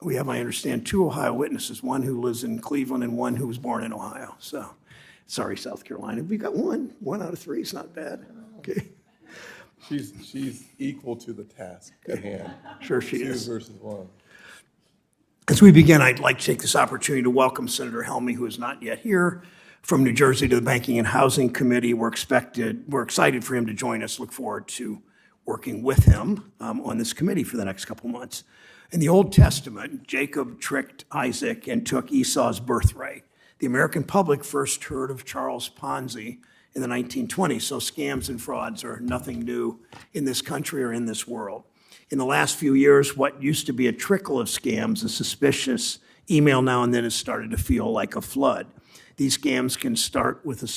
we have, I understand, two Ohio witnesses, one who lives in Cleveland and one who was born in Ohio. So, sorry, South Carolina. We got one out of three. It's not bad. Okay. She's equal to the task at hand. Sure she is. 2 versus 1. As we begin, I'd like to take this opportunity to welcome Senator Helmy, who is not yet here, from New Jersey to the Banking and Housing Committee. We're excited for him to join us. Look forward to working with him on this committee for the next couple months. In the Old Testament, Jacob tricked Isaac and took Esau's birthright. The American public first heard of Charles Ponzi in the 1920s, so scams and frauds are nothing new in this country or in this world. In the last few years, what used to be a trickle of scams, a suspicious email now and then, has started to feel like a flood. These scams can start with a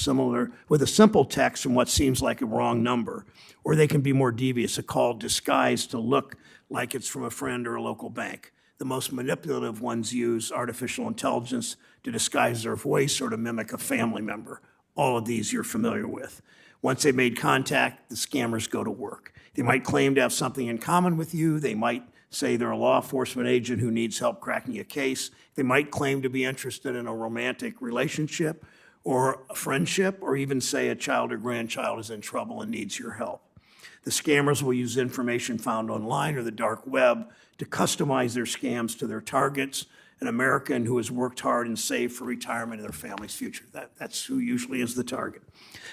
simple text from what seems like a wrong number, or they can be more devious, a call disguised to look like it's from a friend or a local bank. The most manipulative ones use artificial intelligence to disguise their voice or to mimic a family member. All of these you're familiar with. Once they've made contact, the scammers go to work. They might claim to have something in common with you. They might say they're a law enforcement agent who needs help cracking a case. They might claim to be interested in a romantic relationship or a friendship, or even say a child or grandchild is in trouble and needs your help. The scammers will use information found online or the dark web to customize their scams to their targets, an American who has worked hard and saved for retirement and their family's future. That's who usually is the target.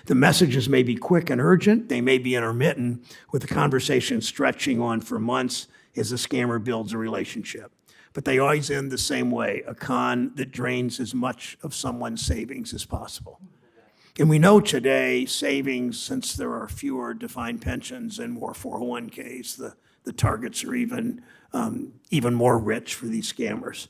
The messages may be quick and urgent. They may be intermittent, with the conversation stretching on for months as the scammer builds a relationship. But they always end the same way, a con that drains as much of someone's savings as possible. And we know today savings, since there are fewer defined pensions and more 401ks, the targets are even more rich for these scammers.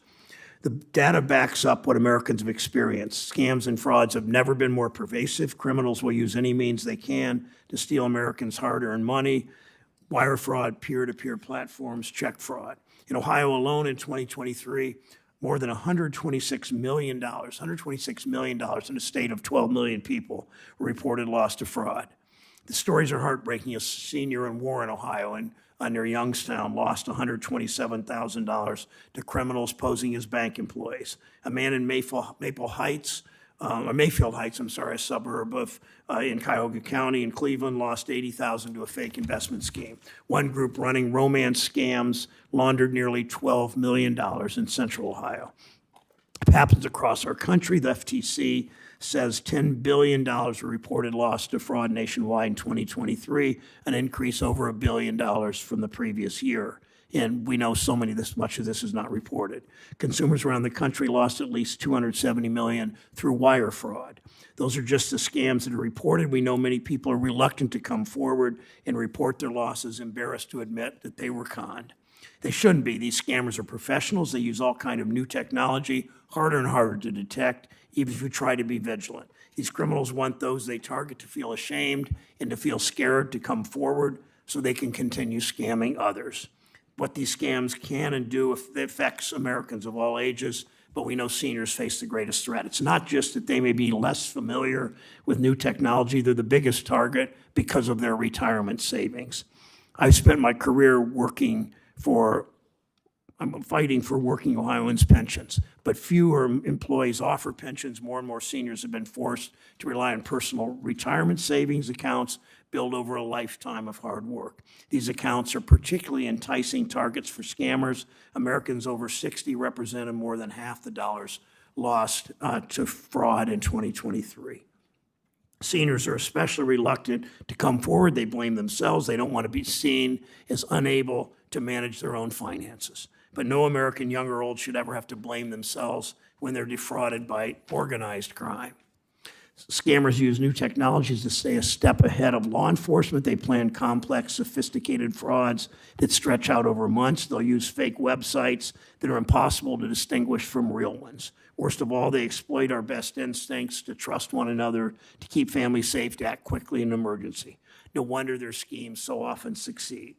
The data backs up what Americans have experienced. Scams and frauds have never been more pervasive. Criminals will use any means they can to steal Americans' hard-earned money. Wire fraud, peer-to-peer platforms, check fraud. In Ohio alone in 2023, more than $126 million in a state of 12 million people were reported lost to fraud. The stories are heartbreaking. A senior in Warren, Ohio, and near Youngstown, lost $127,000 to criminals posing as bank employees. A man in Mayfield Heights, a suburb of in Cuyahoga County in Cleveland, lost $80,000 to a fake investment scheme. One group running romance scams laundered nearly $12 million in Central Ohio. It happens across our country. The FTC says $10 billion were reported lost to fraud nationwide in 2023, an increase over $1 billion from the previous year. And we know much of this is not reported. Consumers around the country lost at least $270 million through wire fraud. Those are just the scams that are reported. We know many people are reluctant to come forward and report their losses, embarrassed to admit that they were conned. They shouldn't be. These scammers are professionals. They use all kind of new technology, harder and harder to detect, even if you try to be vigilant. These criminals want those they target to feel ashamed and to feel scared to come forward so they can continue scamming others. What these scams can and do affects Americans of all ages, but we know seniors face the greatest threat. It's not just that they may be less familiar with new technology. They're the biggest target because of their retirement savings. I've spent my career fighting for working Ohioans' pensions, but fewer employees offer pensions. More and more seniors have been forced to rely on personal retirement savings accounts built over a lifetime of hard work. These accounts are particularly enticing targets for scammers. Americans over 60 represented more than half the dollars lost to fraud in 2023. Seniors are especially reluctant to come forward. They blame themselves. They don't want to be seen as unable to manage their own finances. But no American, young or old, should ever have to blame themselves when they're defrauded by organized crime. Scammers use new technologies to stay a step ahead of law enforcement. They plan complex, sophisticated frauds that stretch out over months. They'll use fake websites that are impossible to distinguish from real ones. Worst of all, they exploit our best instincts to trust one another, to keep families safe, to act quickly in an emergency. No wonder their schemes so often succeed.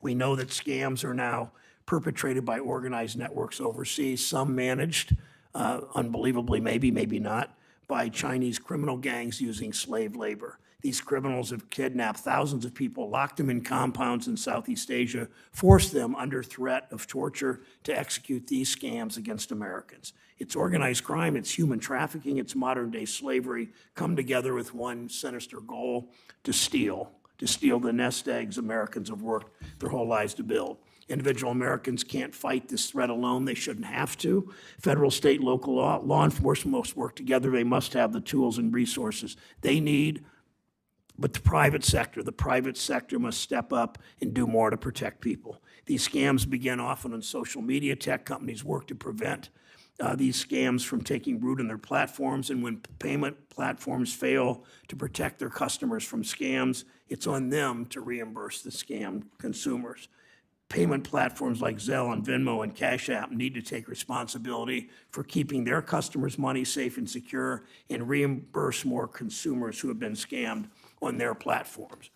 We know that scams are now perpetrated by organized networks overseas, some managed, unbelievably, maybe not, by Chinese criminal gangs using slave labor. These criminals have kidnapped thousands of people, locked them in compounds in Southeast Asia, forced them under threat of torture to execute these scams against Americans. It's organized crime, it's human trafficking, it's modern-day slavery, come together with one sinister goal: to steal the nest eggs Americans have worked their whole lives to build. Individual Americans can't fight this threat alone. They shouldn't have to. Federal, state, local law enforcement must work together. They must have the tools and resources they need. But the private sector must step up and do more to protect people. These scams begin often on social media. Tech companies work to prevent these scams from taking root in their platforms. And when payment platforms fail to protect their customers from scams, it's on them to reimburse the scam consumers. Payment platforms like Zelle and Venmo and Cash App need to take responsibility for keeping their customers' money safe and secure and reimburse more consumers who have been scammed on their platforms.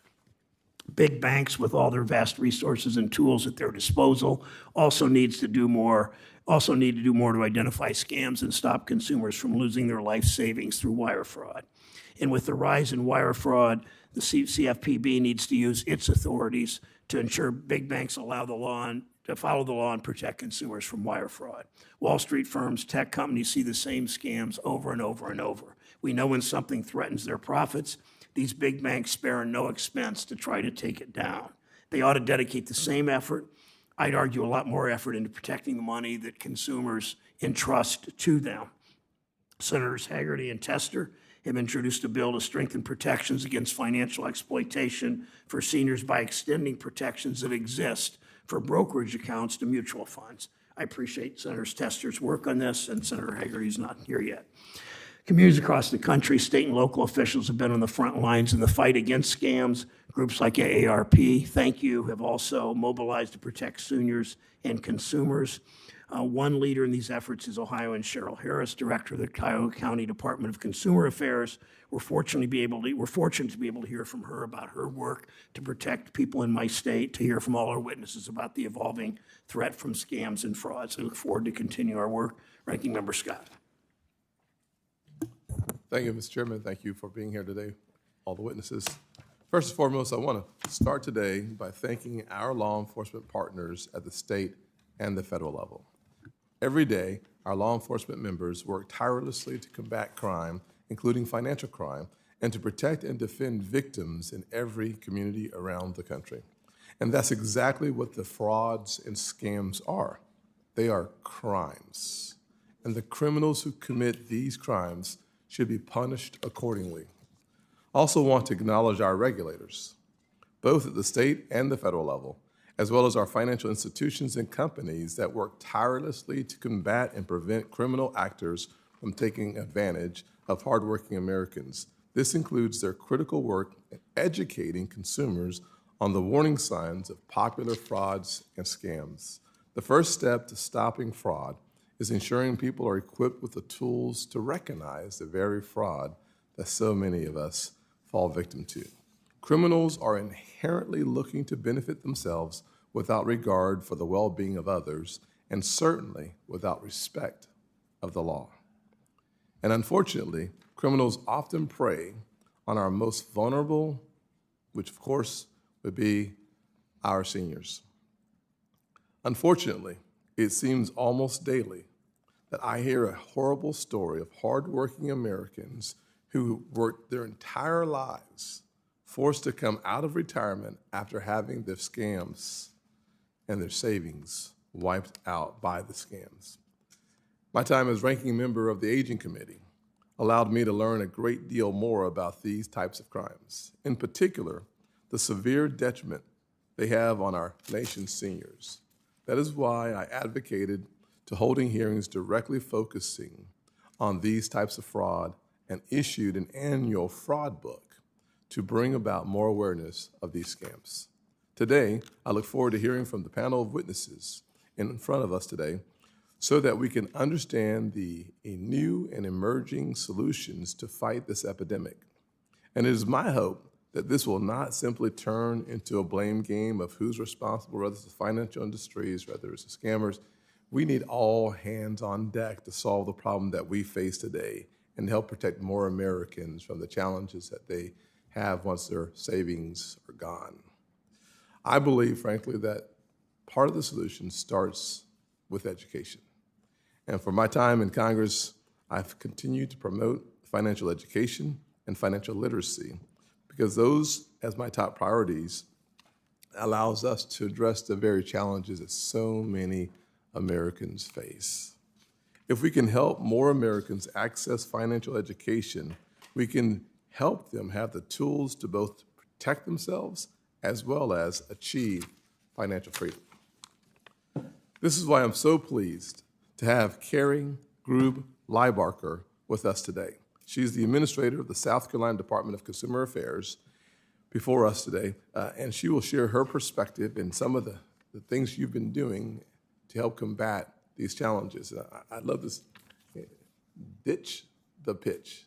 Big banks, with all their vast resources and tools at their disposal, also need to do more to identify scams and stop consumers from losing their life savings through wire fraud. And with the rise in wire fraud, the CFPB needs to use its authorities to ensure big banks follow the law and protect consumers from wire fraud. Wall Street firms, tech companies see the same scams over and over and over. We know when something threatens their profits, these big banks spare no expense to try to take it down. They ought to dedicate the same effort, I'd argue a lot more effort, into protecting the money that consumers entrust to them. Senators Hagerty and Tester have introduced a bill to strengthen protections against financial exploitation for seniors by extending protections that exist for brokerage accounts to mutual funds. I appreciate Senator Tester's work on this, and Senator Hagerty's not here yet. Communities across the country, state and local officials have been on the front lines in the fight against scams. Groups like AARP, thank you, have also mobilized to protect seniors and consumers. One leader in these efforts is Ohioan Cheryl Harris, director of the Cuyahoga County Department of Consumer Affairs. We're fortunate to be able to hear from her about her work to protect people in my state, to hear from all our witnesses about the evolving threat from scams and frauds. I look forward to continue our work. Ranking Member Scott. Thank you, Mr. Chairman. Thank you for being here today, all the witnesses. First and foremost, I want to start today by thanking our law enforcement partners at the state and the federal level. Every day, our law enforcement members work tirelessly to combat crime, including financial crime, and to protect and defend victims in every community around the country. And that's exactly what the frauds and scams are. They are crimes. And the criminals who commit these crimes should be punished accordingly. I also want to acknowledge our regulators, both at the state and the federal level, as well as our financial institutions and companies that work tirelessly to combat and prevent criminal actors from taking advantage of hardworking Americans. This includes their critical work in educating consumers on the warning signs of popular frauds and scams. The first step to stopping fraud is ensuring people are equipped with the tools to recognize the very fraud that so many of us fall victim to. Criminals are inherently looking to benefit themselves without regard for the well-being of others, and certainly without respect of the law. And unfortunately, criminals often prey on our most vulnerable, which of course would be our seniors. Unfortunately, it seems almost daily that I hear a horrible story of hardworking Americans who worked their entire lives forced to come out of retirement after having their scams and their savings wiped out by the scams. My time as ranking member of the Aging Committee allowed me to learn a great deal more about these types of crimes, in particular, the severe detriment they have on our nation's seniors. That is why I advocated to holding hearings directly focusing on these types of fraud and issued an annual fraud book to bring about more awareness of these scams. Today, I look forward to hearing from the panel of witnesses in front of us today so that we can understand the new and emerging solutions to fight this epidemic. And it is my hope that this will not simply turn into a blame game of who's responsible, whether it's the financial industries, whether it's the scammers. We need all hands on deck to solve the problem that we face today and help protect more Americans from the challenges that they have once their savings are gone. I believe, frankly, that part of the solution starts with education. And for my time in Congress, I've continued to promote financial education and financial literacy because those, as my top priorities, allows us to address the very challenges that so many Americans face. If we can help more Americans access financial education, we can help them have the tools to both protect themselves as well as achieve financial freedom. This is why I'm so pleased to have Carrie Grube Leibarker with us today. She's the administrator of the South Carolina Department of Consumer Affairs before us today, and she will share her perspective and some of the things you've been doing to help combat these challenges. I love this, ditch the pitch.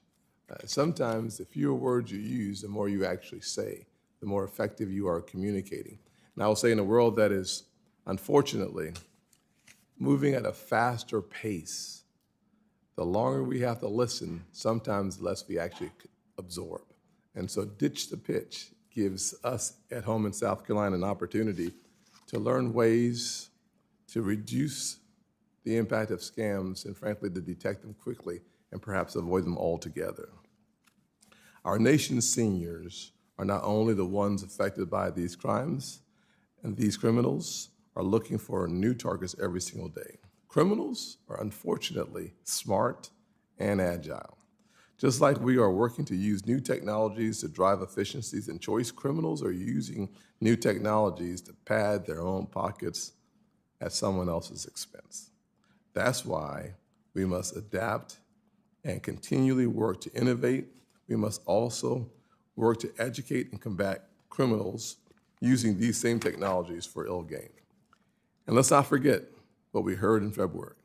Sometimes the fewer words you use, the more you actually say, the more effective you are communicating. And I will say in a world that is, unfortunately, moving at a faster pace, the longer we have to listen, sometimes the less we actually absorb. And so ditch the pitch gives us at home in South Carolina an opportunity to learn ways to reduce the impact of scams and frankly to detect them quickly and perhaps avoid them altogether. Our nation's seniors are not only the ones affected by these crimes, and these criminals are looking for new targets every single day. Criminals are unfortunately smart and agile. Just like we are working to use new technologies to drive efficiencies and choice, criminals are using new technologies to pad their own pockets at someone else's expense. That's why we must adapt and continually work to innovate. We must also work to educate and combat criminals using these same technologies for ill gain. And let's not forget what we heard in February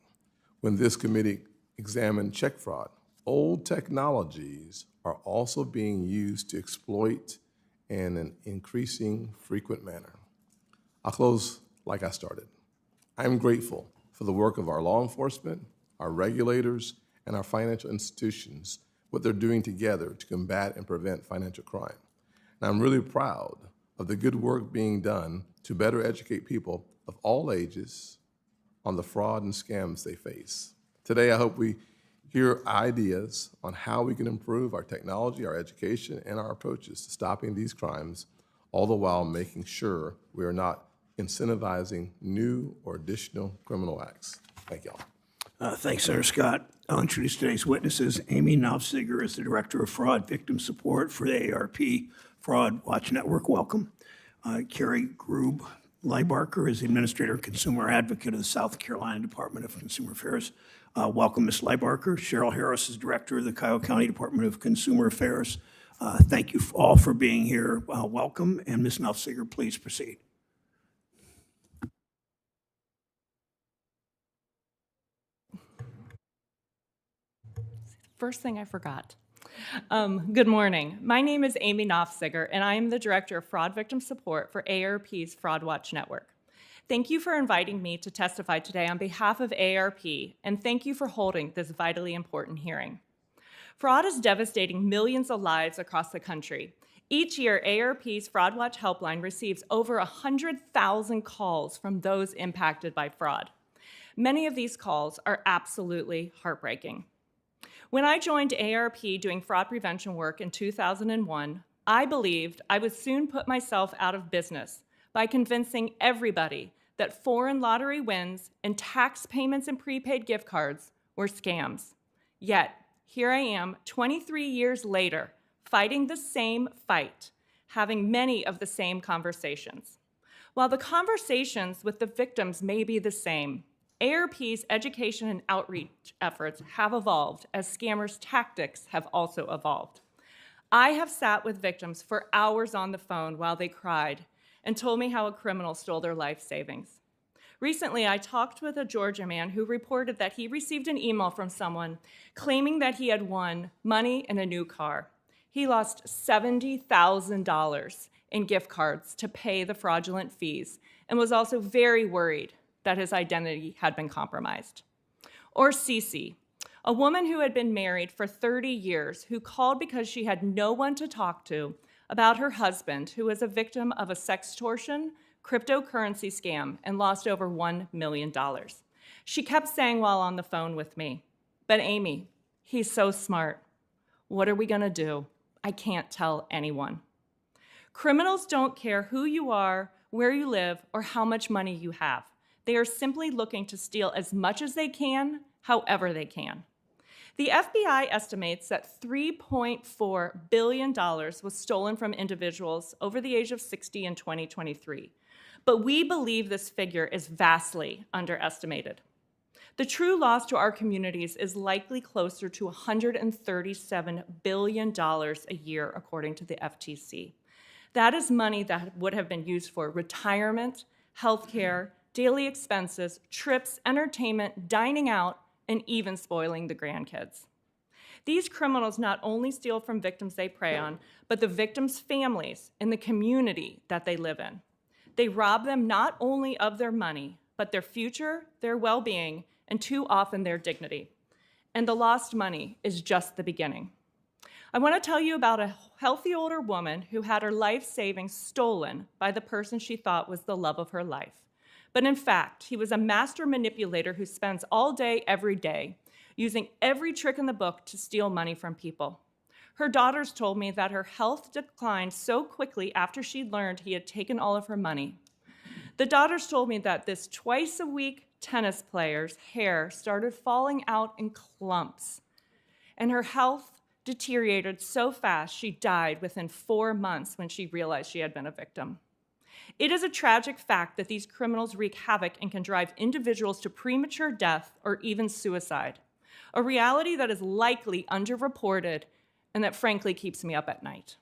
when this committee examined check fraud. Old technologies are also being used to exploit in an increasing frequent manner. I'll close like I started. I'm grateful for the work of our law enforcement, our regulators, and our financial institutions, what they're doing together to combat and prevent financial crime. And I'm really proud of the good work being done to better educate people of all ages on the fraud and scams they face. Today, I hope we hear ideas on how we can improve our technology, our education, and our approaches to stopping these crimes, all the while making sure we are not incentivizing new or additional criminal acts. Thank you all. Thanks, Senator Scott. I'll introduce today's witnesses. Amy Knopfziger is the Director of Fraud Victim Support for the ARP Fraud Watch Network. Welcome. Carrie Grube Leibarker is the Administrator and Consumer Advocate of the South Carolina Department of Consumer Affairs. Welcome, Ms. Leibarker. Cheryl Harris is Director of the Cuyahoga County Department of Consumer Affairs. Thank you all for being here. Welcome. And Ms. Knopfziger, please proceed. First thing I forgot. Good morning. My name is Amy Knopfziger, and I am the Director of Fraud Victim Support for AARP's Fraud Watch Network. Thank you for inviting me to testify today on behalf of AARP, and thank you for holding this vitally important hearing. Fraud is devastating millions of lives across the country. Each year, AARP's Fraud Watch Helpline receives over 100,000 calls from those impacted by fraud. Many of these calls are absolutely heartbreaking. When I joined AARP doing fraud prevention work in 2001, I believed I would soon put myself out of business by convincing everybody that foreign lottery wins and tax payments and prepaid gift cards were scams. Yet, here I am 23 years later, fighting the same fight, having many of the same conversations. While the conversations with the victims may be the same, AARP's education and outreach efforts have evolved as scammers' tactics have also evolved. I have sat with victims for hours on the phone while they cried and told me how a criminal stole their life savings. Recently, I talked with a Georgia man who reported that he received an email from someone claiming that he had won money and a new car. He lost $70,000 in gift cards to pay the fraudulent fees and was also very worried that his identity had been compromised. Or Cece, a woman who had been married for 30 years who called because she had no one to talk to about her husband, who was a victim of a sextortion cryptocurrency scam and lost over $1 million. She kept saying while on the phone with me, "But Amy, he's so smart. What are we going to do? I can't tell anyone." Criminals don't care who you are, where you live, or how much money you have. They are simply looking to steal as much as they can, however they can. The FBI estimates that $3.4 billion was stolen from individuals over the age of 60 in 2023. But we believe this figure is vastly underestimated. The true loss to our communities is likely closer to $137 billion a year, according to the FTC. That is money that would have been used for retirement, healthcare, daily expenses, trips, entertainment, dining out, and even spoiling the grandkids. These criminals not only steal from victims they prey on, but the victims' families and the community that they live in. They rob them not only of their money, but their future, their well-being, and too often their dignity. And the lost money is just the beginning. I want to tell you about a healthy older woman who had her life savings stolen by the person she thought was the love of her life. But in fact, he was a master manipulator who spends all day, every day, using every trick in the book to steal money from people. Her daughters told me that her health declined so quickly after she learned he had taken all of her money. The daughters told me that this twice-a-week tennis player's hair started falling out in clumps, and her health deteriorated so fast she died within 4 months when she realized she had been a victim. It is a tragic fact that these criminals wreak havoc and can drive individuals to premature death or even suicide, a reality that is likely underreported and that frankly keeps me up at night.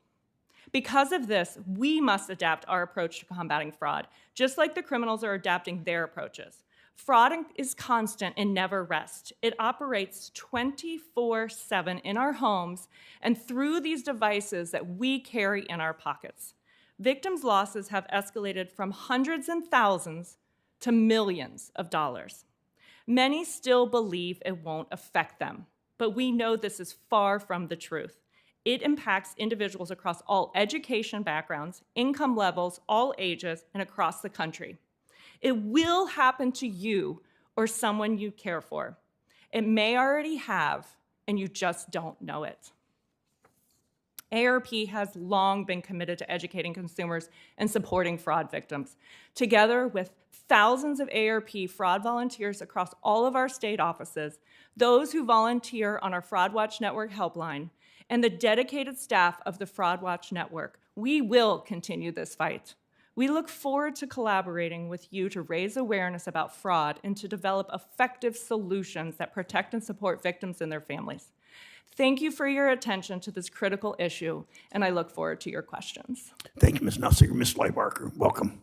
Because of this, we must adapt our approach to combating fraud, just like the criminals are adapting their approaches. Fraud is constant and never rests. It operates 24/7 in our homes and through these devices that we carry in our pockets. Victims' losses have escalated from hundreds and thousands to millions of dollars. Many still believe it won't affect them, but we know this is far from the truth. It impacts individuals across all education backgrounds, income levels, all ages, and across the country. It will happen to you or someone you care for. It may already have, and you just don't know it. AARP has long been committed to educating consumers and supporting fraud victims. Together with thousands of AARP fraud volunteers across all of our state offices, those who volunteer on our Fraud Watch Network helpline, and the dedicated staff of the Fraud Watch Network, we will continue this fight. We look forward to collaborating with you to raise awareness about fraud and to develop effective solutions that protect and support victims and their families. Thank you for your attention to this critical issue, and I look forward to your questions. Thank you, Ms. Nofziger. Ms. Leibarker, welcome.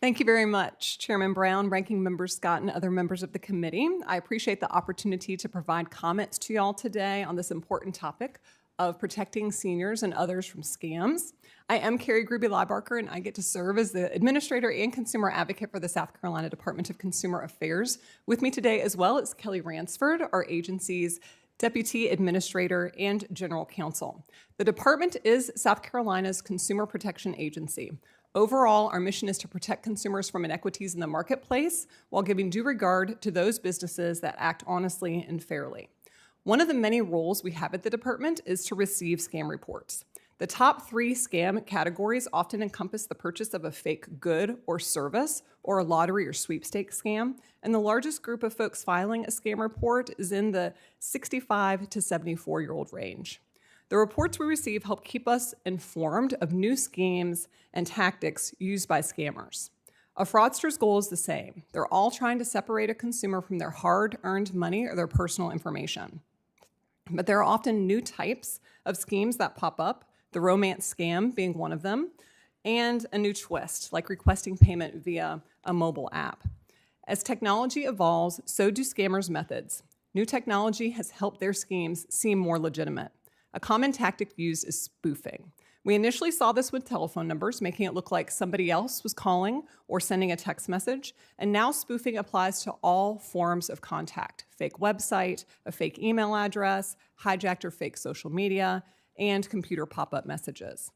Thank you very much, Chairman Brown, Ranking Member Scott, and other members of the committee. I appreciate the opportunity to provide comments to y'all today on this important topic of protecting seniors and others from scams. I am Carrie Gruby Leibarker, and I get to serve as the Administrator and Consumer Advocate for the South Carolina Department of Consumer Affairs. With me today as well is Kelly Ransford, our agency's Deputy Administrator and General Counsel. The department is South Carolina's consumer protection agency. Overall, our mission is to protect consumers from inequities in the marketplace while giving due regard to those businesses that act honestly and fairly. One of the many roles we have at the department is to receive scam reports. The top 3 scam categories often encompass the purchase of a fake good or service or a lottery or sweepstakes scam, and the largest group of folks filing a scam report is in the 65 to 74-year-old range. The reports we receive help keep us informed of new schemes and tactics used by scammers. A fraudster's goal is the same. They're all trying to separate a consumer from their hard-earned money or their personal information. But there are often new types of schemes that pop up, the romance scam being one of them, and a new twist, like requesting payment via a mobile app. As technology evolves, so do scammers' methods. New technology has helped their schemes seem more legitimate. A common tactic used is spoofing. We initially saw this with telephone numbers, making it look like somebody else was calling or sending a text message, and now spoofing applies to all forms of contact: fake website, a fake email address, hijacked or fake social media, and computer pop-up messages.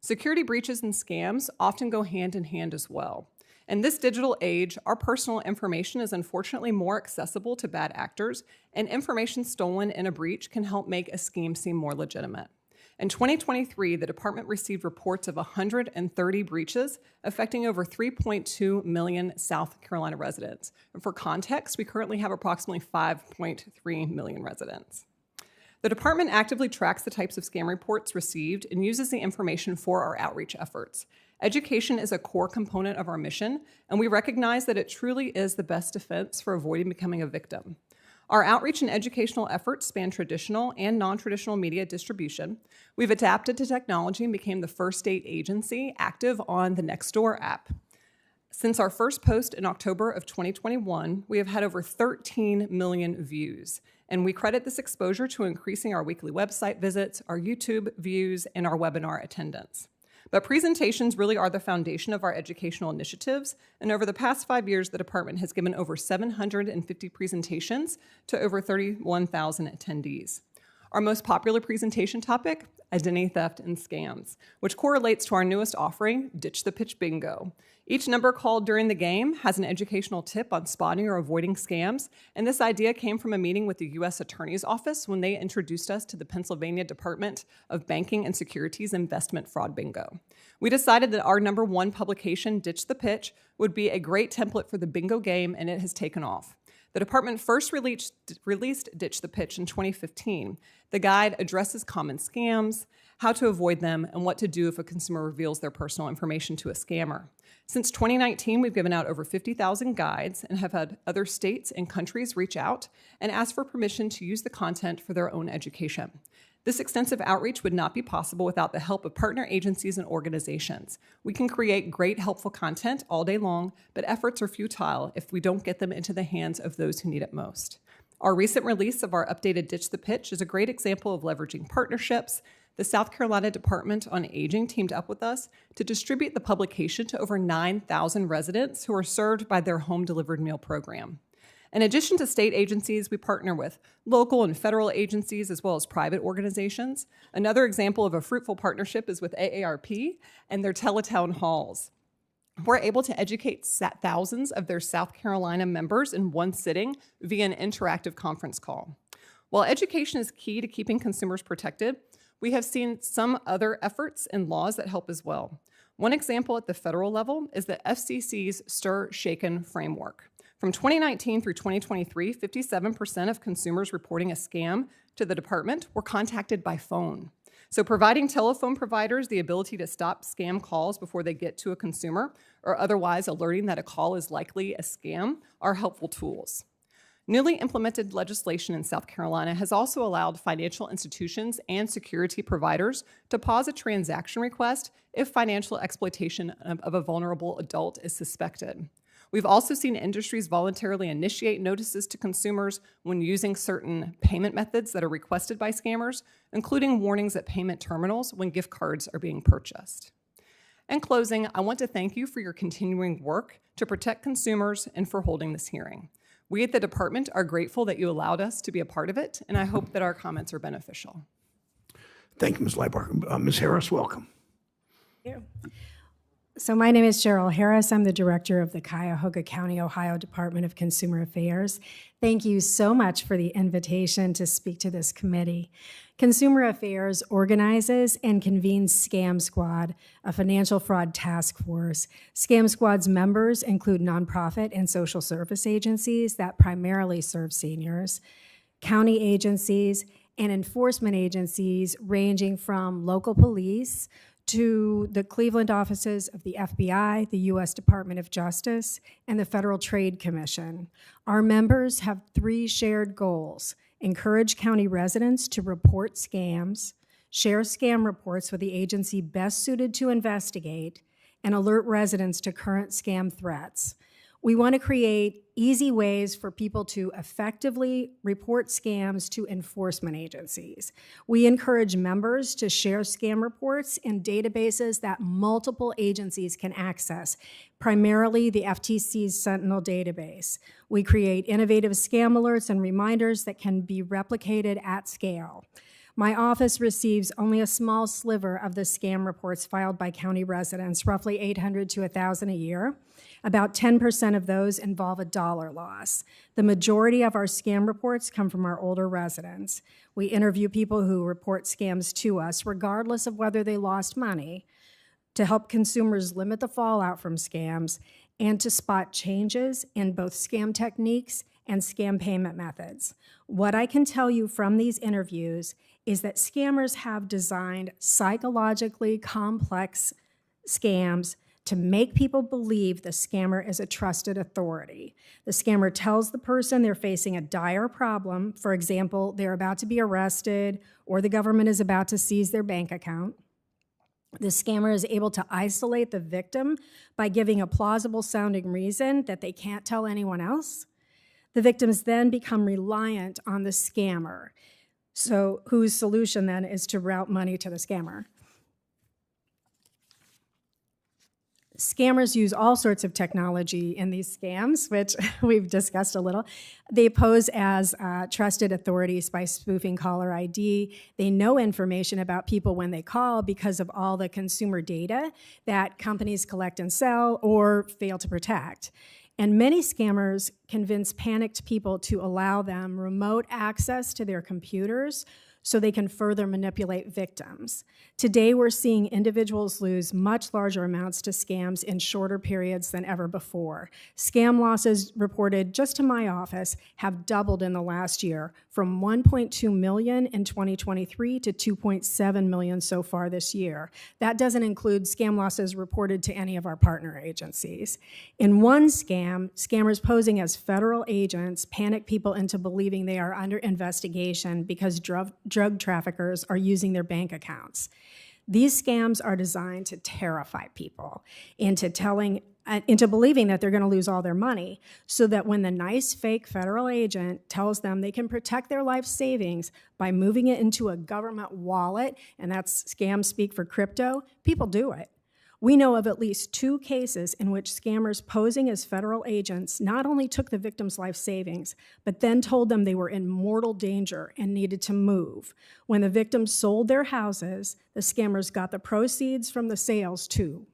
Security breaches and scams often go hand in hand as well. In this digital age, our personal information is unfortunately more accessible to bad actors, and information stolen in a breach can help make a scheme seem more legitimate. In 2023, the department received reports of 130 breaches affecting over 3.2 million South Carolina residents. And for context, we currently have approximately 5.3 million residents. The department actively tracks the types of scam reports received and uses the information for our outreach efforts. Education is a core component of our mission, and we recognize that it truly is the best defense for avoiding becoming a victim. Our outreach and educational efforts span traditional and non-traditional media distribution. We've adapted to technology and became the first state agency active on the Nextdoor app. Since our first post in October of 2021, we have had over 13 million views, and we credit this exposure to increasing our weekly website visits, our YouTube views, and our webinar attendance. But presentations really are the foundation of our educational initiatives, and over the past 5 years, the department has given over 750 presentations to over 31,000 attendees. Our most popular presentation topic, identity theft and scams, which correlates to our newest offering, Ditch the Pitch Bingo. Each number called during the game has an educational tip on spotting or avoiding scams, and this idea came from a meeting with the U.S. Attorney's Office when they introduced us to the Pennsylvania Department of Banking and Securities Investment Fraud Bingo. We decided that our number one publication, Ditch the Pitch, would be a great template for the bingo game, and it has taken off. The department first released Ditch the Pitch in 2015. The guide addresses common scams, how to avoid them, and what to do if a consumer reveals their personal information to a scammer. Since 2019, we've given out over 50,000 guides and have had other states and countries reach out and ask for permission to use the content for their own education. This extensive outreach would not be possible without the help of partner agencies and organizations. We can create great, helpful content all day long, but efforts are futile if we don't get them into the hands of those who need it most. Our recent release of our updated Ditch the Pitch is a great example of leveraging partnerships. The South Carolina Department on Aging teamed up with us to distribute the publication to over 9,000 residents who are served by their home-delivered meal program. In addition to state agencies, we partner with local and federal agencies as well as private organizations. Another example of a fruitful partnership is with AARP and their teletown halls. We're able to educate thousands of their South Carolina members in one sitting via an interactive conference call. While education is key to keeping consumers protected, we have seen some other efforts and laws that help as well. One example at the federal level is the FCC's STIR/SHAKEN framework. From 2019 through 2023, 57% of consumers reporting a scam to the department were contacted by phone. So providing telephone providers the ability to stop scam calls before they get to a consumer, or otherwise alerting that a call is likely a scam, are helpful tools. Newly implemented legislation in South Carolina has also allowed financial institutions and security providers to pause a transaction request if financial exploitation of a vulnerable adult is suspected. We've also seen industries voluntarily initiate notices to consumers when using certain payment methods that are requested by scammers, including warnings at payment terminals when gift cards are being purchased. In closing, I want to thank you for your continuing work to protect consumers and for holding this hearing. We at the department are grateful that you allowed us to be a part of it, and I hope that our comments are beneficial. Thank you, Ms. Leibar. Ms. Harris, welcome. Thank you. So my name is Cheryl Harris. I'm the director of the Cuyahoga County, Ohio Department of Consumer Affairs. Thank you so much for the invitation to speak to this committee. Consumer Affairs organizes and convenes Scam Squad, a financial fraud task force. Scam Squad's members include nonprofit and social service agencies that primarily serve seniors, county agencies, and enforcement agencies ranging from local police to the Cleveland offices of the FBI, the U.S. Department of Justice, and the Federal Trade Commission. Our members have 3 shared goals: encourage county residents to report scams, share scam reports with the agency best suited to investigate, and alert residents to current scam threats. We want to create easy ways for people to effectively report scams to enforcement agencies. We encourage members to share scam reports in databases that multiple agencies can access, primarily the FTC's Sentinel database. We create innovative scam alerts and reminders that can be replicated at scale. My office receives only a small sliver of the scam reports filed by county residents, roughly 800 to 1,000 a year. About 10% of those involve a dollar loss. The majority of our scam reports come from our older residents. We interview people who report scams to us, regardless of whether they lost money, to help consumers limit the fallout from scams and to spot changes in both scam techniques and scam payment methods. What I can tell you from these interviews is that scammers have designed psychologically complex scams to make people believe the scammer is a trusted authority. The scammer tells the person they're facing a dire problem. For example, they're about to be arrested or the government is about to seize their bank account. The scammer is able to isolate the victim by giving a plausible sounding reason that they can't tell anyone else. The victims then become reliant on the scammer, so whose solution then is to route money to the scammer. Scammers use all sorts of technology in these scams, which we've discussed a little. They pose as trusted authorities by spoofing caller ID. They know information about people when they call because of all the consumer data that companies collect and sell or fail to protect. And many scammers convince panicked people to allow them remote access to their computers so they can further manipulate victims. Today, we're seeing individuals lose much larger amounts to scams in shorter periods than ever before. Scam losses reported just to my office have doubled in the last year, from 1.2 million in 2023 to 2.7 million so far this year. That doesn't include scam losses reported to any of our partner agencies. In one scam, scammers posing as federal agents panic people into believing they are under investigation because drug traffickers are using their bank accounts. These scams are designed to terrify people into believing that they're going to lose all their money, so that when the nice fake federal agent tells them they can protect their life savings by moving it into a government wallet, and that's scam speak for crypto, people do it. We know of at least 2 cases in which scammers posing as federal agents not only took the victim's life savings, but then told them they were in mortal danger and needed to move. When the victims sold their houses, the scammers got the proceeds from the sales too.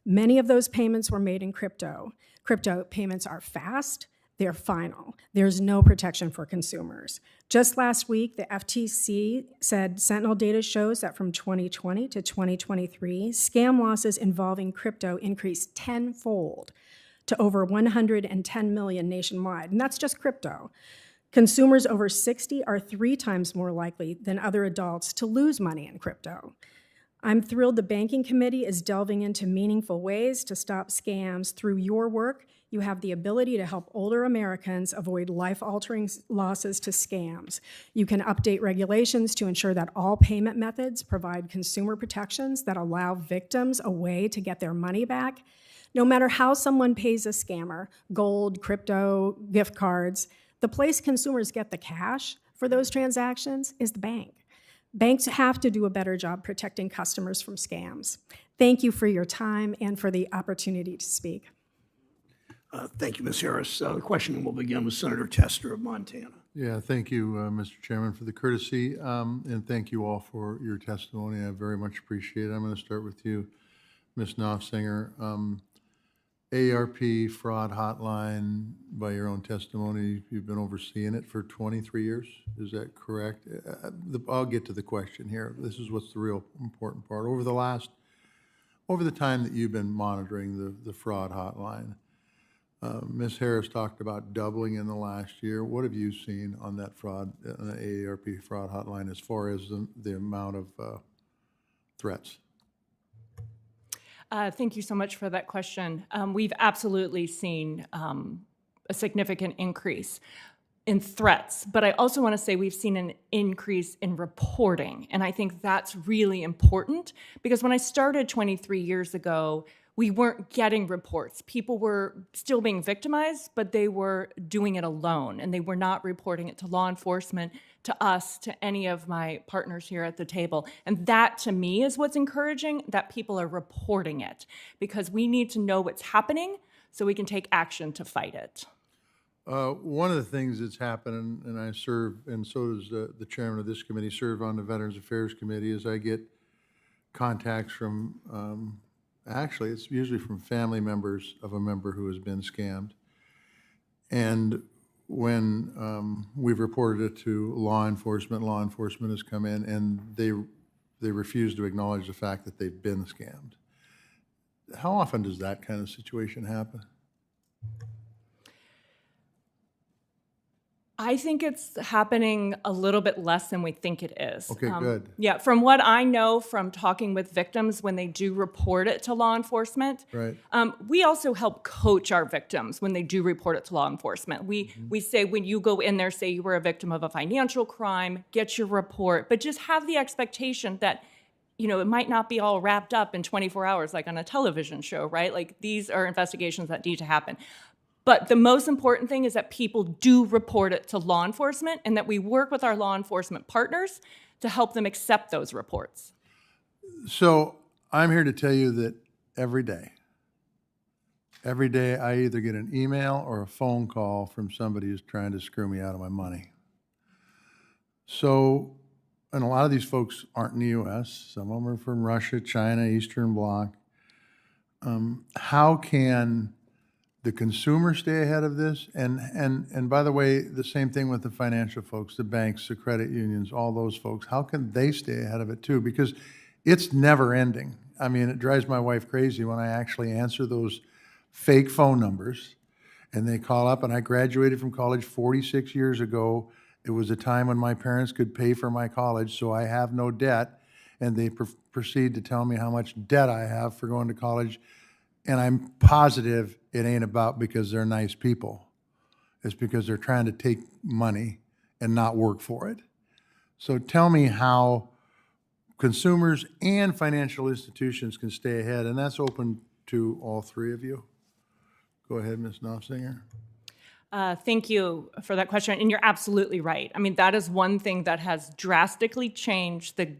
Many of those payments were made in crypto. Crypto payments are fast, they're final. There's no protection for consumers. Just last week, the FTC said Sentinel data shows that from 2020 to 2023, scam losses involving crypto increased tenfold to over 110 million nationwide, and that's just crypto. Consumers over 60 are 3 times more likely than other adults to lose money in crypto. I'm thrilled the Banking Committee is delving into meaningful ways to stop scams. Through your work, you have the ability to help older Americans avoid life-altering losses to scams. You can update regulations to ensure that all payment methods provide consumer protections that allow victims a way to get their money back. No matter how someone pays a scammer, gold, crypto, gift cards, the place consumers get the cash for those transactions is the bank. Banks have to do a better job protecting customers from scams. Thank you for your time and for the opportunity to speak. Thank you, Ms. Harris. The questioning will begin with Senator Tester of Montana. Yeah, thank you, Mr. Chairman, for the courtesy, and thank you all for your testimony. I very much appreciate it. I'm going to start with you, Ms. Knopfsinger. AARP fraud hotline, by your own testimony, you've been overseeing it for 23 years. Is that correct? I'll get to the question here. This is what's the real important part. Over the time that you've been monitoring the fraud hotline, Ms. Harris talked about doubling in the last year. What have you seen on that fraud, on the AARP fraud hotline, as far as the amount of threats? Thank you so much for that question. We've absolutely seen a significant increase in threats, but I also want to say we've seen an increase in reporting, and I think that's really important because when I started 23 years ago, we weren't getting reports. People were still being victimized, but they were doing it alone, and they were not reporting it to law enforcement, to us, to any of my partners here at the table. And that, to me, is what's encouraging, that people are reporting it, because we need to know what's happening so we can take action to fight it. One of the things that's happened, and I serve, and so does the chairman of this committee, serve on the Veterans Affairs Committee, is I get contacts from, actually, it's usually from family members of a member who has been scammed. And when we've reported it to law enforcement has come in and they refuse to acknowledge the fact that they've been scammed. How often does that kind of situation happen? I think it's happening a little bit less than we think it is. Okay, good. Yeah, from what I know from talking with victims when they do report it to law enforcement, Right. we also help coach our victims when they do report it to law enforcement. We say when you go in there, say you were a victim of a financial crime, get your report, but just have the expectation that it might not be all wrapped up in 24 hours like on a television show, right? Like these are investigations that need to happen. But the most important thing is that people do report it to law enforcement and that we work with our law enforcement partners to help them accept those reports. So I'm here to tell you that every day I either get an email or a phone call from somebody who's trying to screw me out of my money. So, and a lot of these folks aren't in the U.S. Some of them are from Russia, China, Eastern Bloc. How can the consumer stay ahead of this? And by the way, the same thing with the financial folks, the banks, the credit unions, all those folks. How can they stay ahead of it too? Because it's never ending. I mean, it drives my wife crazy when I actually answer those fake phone numbers and they call up. And I graduated from college 46 years ago. It was a time when my parents could pay for my college, so I have no debt. And they proceed to tell me how much debt I have for going to college. And I'm positive it ain't about because they're nice people. It's because they're trying to take money and not work for it. So tell me how consumers and financial institutions can stay ahead, and that's open to all three of you. Go ahead, Ms. Knopfsinger. Thank you for that question, and you're absolutely right. I mean, that is one thing that has drastically changed the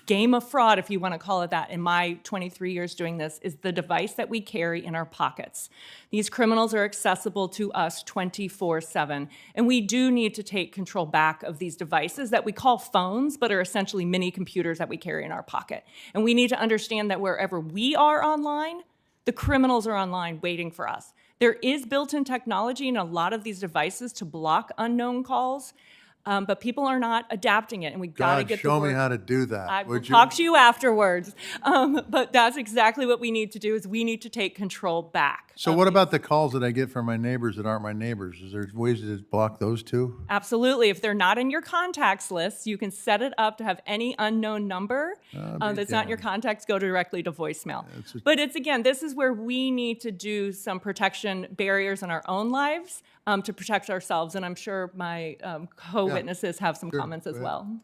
game of fraud, if you want to call it that, in my 23 years doing this, is the device that we carry in our pockets. These criminals are accessible to us 24/7, and we do need to take control back of these devices that we call phones, but are essentially mini computers that we carry in our pocket. And we need to understand that wherever we are online, the criminals are online waiting for us. There is built-in technology in a lot of these devices to block unknown calls, but people are not adapting it, and we got to God, get show the me how to do that. I will would you? talk to you afterwards. But that's exactly what we need to do, is we need to take control back. So what about the calls that I get from my neighbors that aren't my neighbors? Is there ways to block those too? Absolutely. If they're not in your contacts list, you can set it up to have any unknown number that's not in your contacts go directly to voicemail. But it's, again, this is where we need to do some protection barriers in our own lives to protect ourselves. And I'm sure my co-witnesses have some comments as well.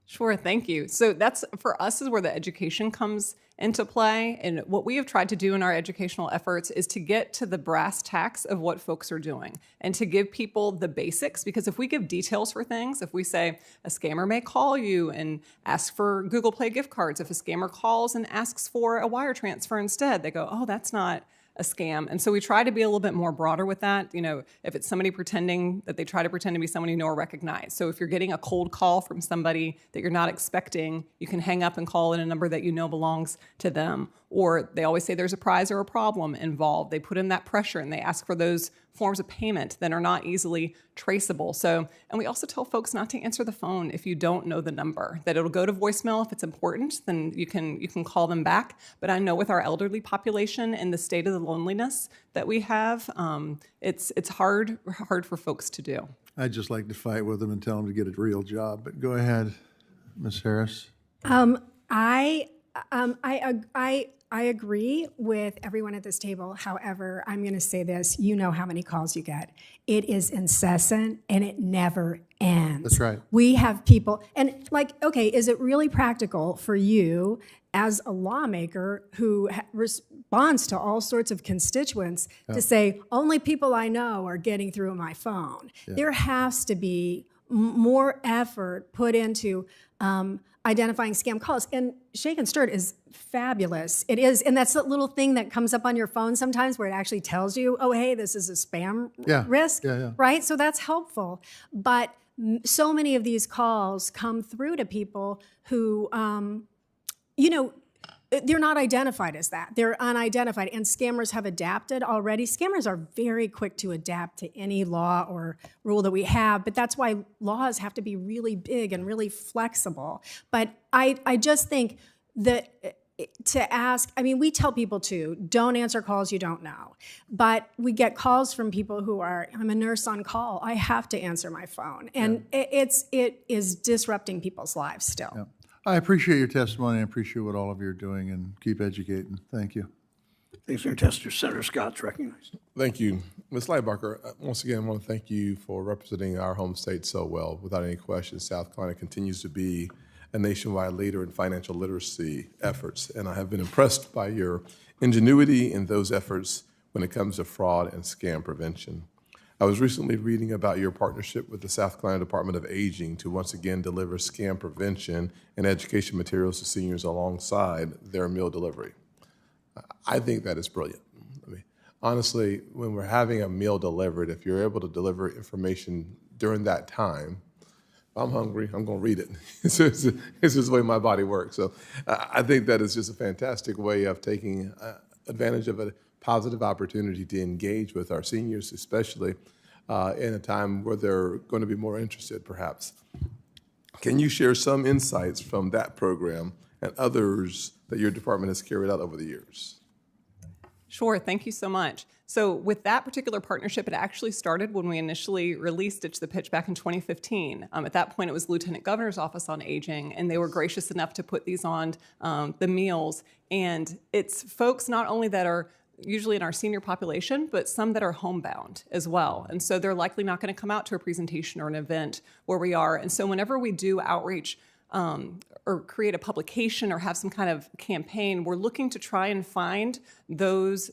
Sure, thank you. So that's, for us, is where the education comes into play. And what we have tried to do in our educational efforts is to get to the brass tacks of what folks are doing and to give people the basics. Because if we give details for things, if we say a scammer may call you and ask for Google Play gift cards, if a scammer calls and asks for a wire transfer instead, they go, oh, that's not a scam. And so we try to be a little bit more broader with that. If it's somebody pretending that they try to pretend to be someone you know or recognize. So if you're getting a cold call from somebody that you're not expecting, you can hang up and call in a number that you know belongs to them. Or they always say there's a prize or a problem involved. They put in that pressure and they ask for those forms of payment that are not easily traceable. So, and we also tell folks not to answer the phone if you don't know the number, that it'll go to voicemail. If it's important, then you can call them back. But I know with our elderly population and the state of the loneliness that we have, it's hard for folks to do. I'd just like to fight with them and tell them to get a real job, but go ahead, Ms. Harris. I agree with everyone at this table. However, I'm going to say this. You know how many calls you get. It is incessant and it never ends. That's right. We have people, and okay, is it really practical for you as a lawmaker who responds to all sorts of constituents to say, only people I know are getting through my phone? Yeah. There has to be more effort put into identifying scam calls. And Shake and Stir is fabulous. It is, and that's that little thing that comes up on your phone sometimes where it actually tells you, oh, hey, this is a spam risk, right? So that's helpful. But so many of these calls come through to people who, they're not identified as that. They're unidentified, and scammers have adapted already. Scammers are very quick to adapt to any law or rule that we have, but that's why laws have to be really big and really flexible. But I just think that to ask, we tell people to, don't answer calls you don't know. But we get calls from people who are, I'm a nurse on call, I have to answer my phone. And it is disrupting people's lives still. Yeah. I appreciate your testimony. I appreciate what all of you are doing, and keep educating. Thank you. Thanks, Senator Tester. Senator Scott's recognized. Thank you. Ms. Lightbarker, once again, I want to thank you for representing our home state so well. Without any question, South Carolina continues to be a nationwide leader in financial literacy efforts, and I have been impressed by your ingenuity in those efforts when it comes to fraud and scam prevention. I was recently reading about your partnership with the South Carolina Department of Aging to once again deliver scam prevention and education materials to seniors alongside their meal delivery. I think that is brilliant. Honestly, when we're having a meal delivered, if you're able to deliver information during that time, if I'm hungry, I'm going to read it. It's just the way my body works. So I think that is just a fantastic way of taking advantage of a positive opportunity to engage with our seniors, especially in a time where they're going to be more interested, perhaps. Can you share some insights from that program and others that your department has carried out over the years? Sure, thank you so much. So with that particular partnership, it actually started when we initially released Ditch the Pitch back in 2015. At that point, it was Lieutenant Governor's Office on Aging, and they were gracious enough to put these on the meals. And it's folks not only that are usually in our senior population, but some that are homebound as well. And so they're likely not going to come out to a presentation or an event where we are. And so whenever we do outreach or create a publication or have some kind of campaign, we're looking to try and find those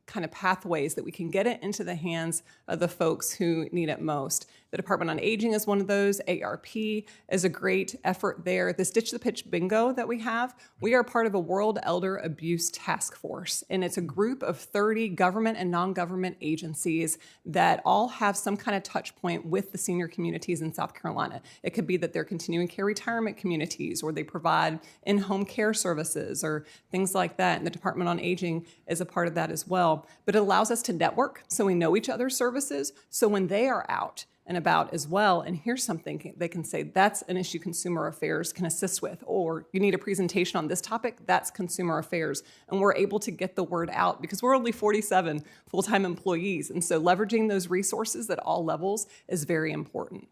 kind of pathways that we can get it into the hands of the folks who need it most. The Department on Aging is one of those. ARP is a great effort there. This Ditch the Pitch bingo that we have, we are part of a World Elder Abuse Task Force, and it's a group of 30 government and non-government agencies that all have some kind of touch point with the senior communities in South Carolina. It could be that they're continuing care retirement communities, or they provide in-home care services or things like that, and the Department on Aging is a part of that as well. But it allows us to network so we know each other's services, so when they are out and about as well, and here's something they can say, that's an issue Consumer Affairs can assist with, or you need a presentation on this topic, that's Consumer Affairs. And we're able to get the word out because we're only 47 full-time employees. And so leveraging those resources at all levels is very important.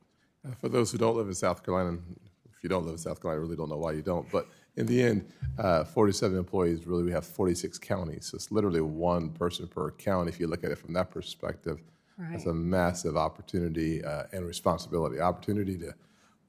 For those who don't live in South Carolina, if you don't live in South Carolina, I really don't know why you don't, but in the end, 47 employees, really we have 46 counties. So it's literally one person per county if you look at it from that perspective. Right. It's a massive opportunity and responsibility. Opportunity to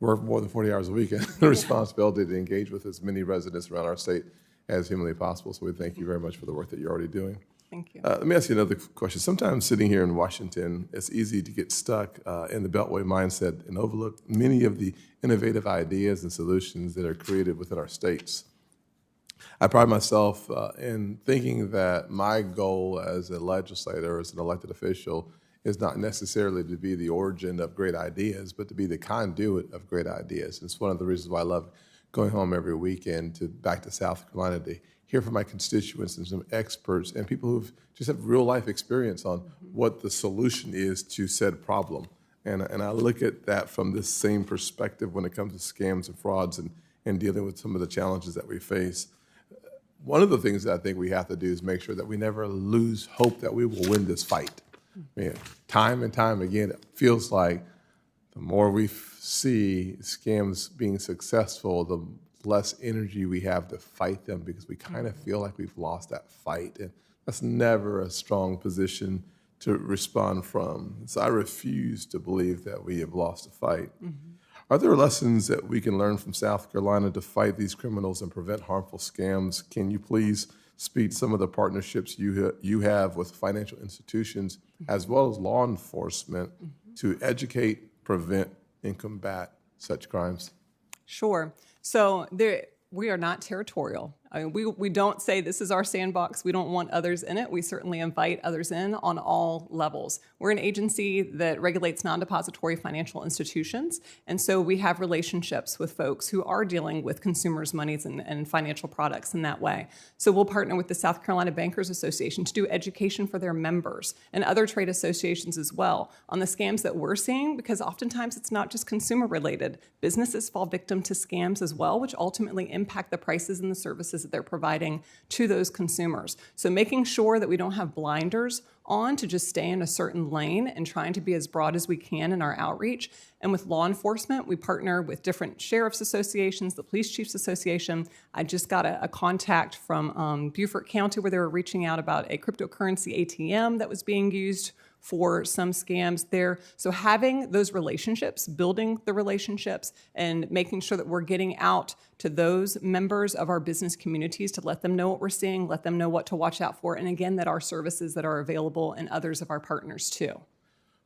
work more than 40 hours a week and the responsibility to engage with as many residents around our state as humanly possible. So we thank you very much for the work that you're already doing. Thank you. Let me ask you another question. Sometimes sitting here in Washington, it's easy to get stuck in the Beltway mindset and overlook many of the innovative ideas and solutions that are created within our states. I pride myself in thinking that my goal as a legislator, as an elected official, is not necessarily to be the origin of great ideas, but to be the conduit of great ideas. It's one of the reasons why I love going home every weekend back to South Carolina to hear from my constituents and some experts and people who've just have real life experience on what the solution is to said problem. And I look at that from this same perspective when it comes to scams and frauds and dealing with some of the challenges that we face. One of the things that I think we have to do is make sure that we never lose hope that we will win this fight. Time and time again, it feels like the more we see scams being successful, the less energy we have to fight them because we kind of feel like we've lost that fight. And that's never a strong position to respond from. So I refuse to believe that we have lost a fight. Mm-hmm. Are there lessons that we can learn from South Carolina to fight these criminals and prevent harmful scams? Can you please speak to some of the partnerships you have with financial institutions as well as law enforcement to educate, prevent, and combat such crimes? Sure. So we are not territorial. I mean, we don't say this is our sandbox. We don't want others in it. We certainly invite others in on all levels. We're an agency that regulates non-depository financial institutions, and so we have relationships with folks who are dealing with consumers' monies and financial products in that way. So we'll partner with the South Carolina Bankers Association to do education for their members and other trade associations as well on the scams that we're seeing, because oftentimes it's not just consumer related. Businesses fall victim to scams as well, which ultimately impact the prices and the services that they're providing to those consumers. So making sure that we don't have blinders on to just stay in a certain lane and trying to be as broad as we can in our outreach. And with law enforcement, we partner with different sheriff's associations, the Police Chiefs Association. I just got a contact from Beaufort County where they were reaching out about a cryptocurrency ATM that was being used for some scams there. So having those relationships, building the relationships, and making sure that we're getting out to those members of our business communities to let them know what we're seeing, let them know what to watch out for, and again, that our services that are available and others of our partners too.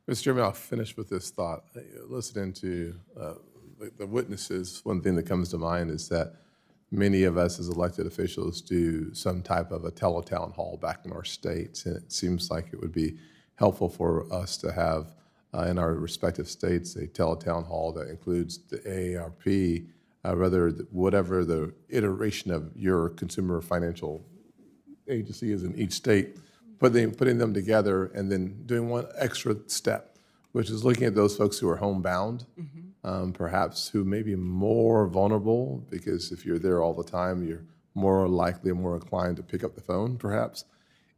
Mr. Chairman, I'll finish with this thought. Listening to the witnesses, one thing that comes to mind is that many of us as elected officials do some type of a teletown hall back in our states, and it seems like it would be helpful for us to have in our respective states a teletown hall that includes the AARP, whatever the iteration of your consumer financial agency is in each state, putting them together and then doing one extra step, which is looking at those folks who are homebound, perhaps who may be more vulnerable, because if you're there all the time, you're more likely and more inclined to pick up the phone, perhaps.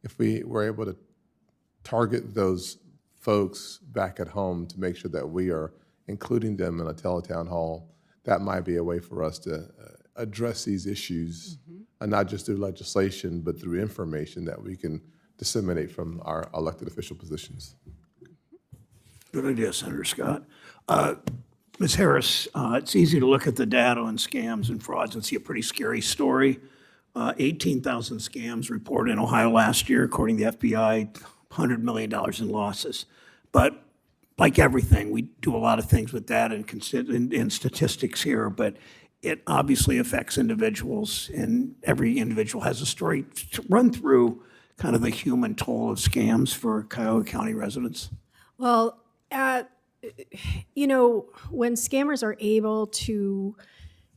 If we were able to target those folks back at home to make sure that we are including them in a teletown hall, that might be a way for us to address these issues, and not just through legislation, but through information that we can disseminate from our elected official positions. Good idea, Senator Scott. Ms. Harris, it's easy to look at the data on scams and frauds and see a pretty scary story. 18,000 scams reported in Ohio last year, according to the FBI, $100 million in losses. But like everything, we do a lot of things with data and statistics here, but it obviously affects individuals, and every individual has a story. To run through kind of the human toll of scams for Cuyahoga County residents. Well, you know, when scammers are able to,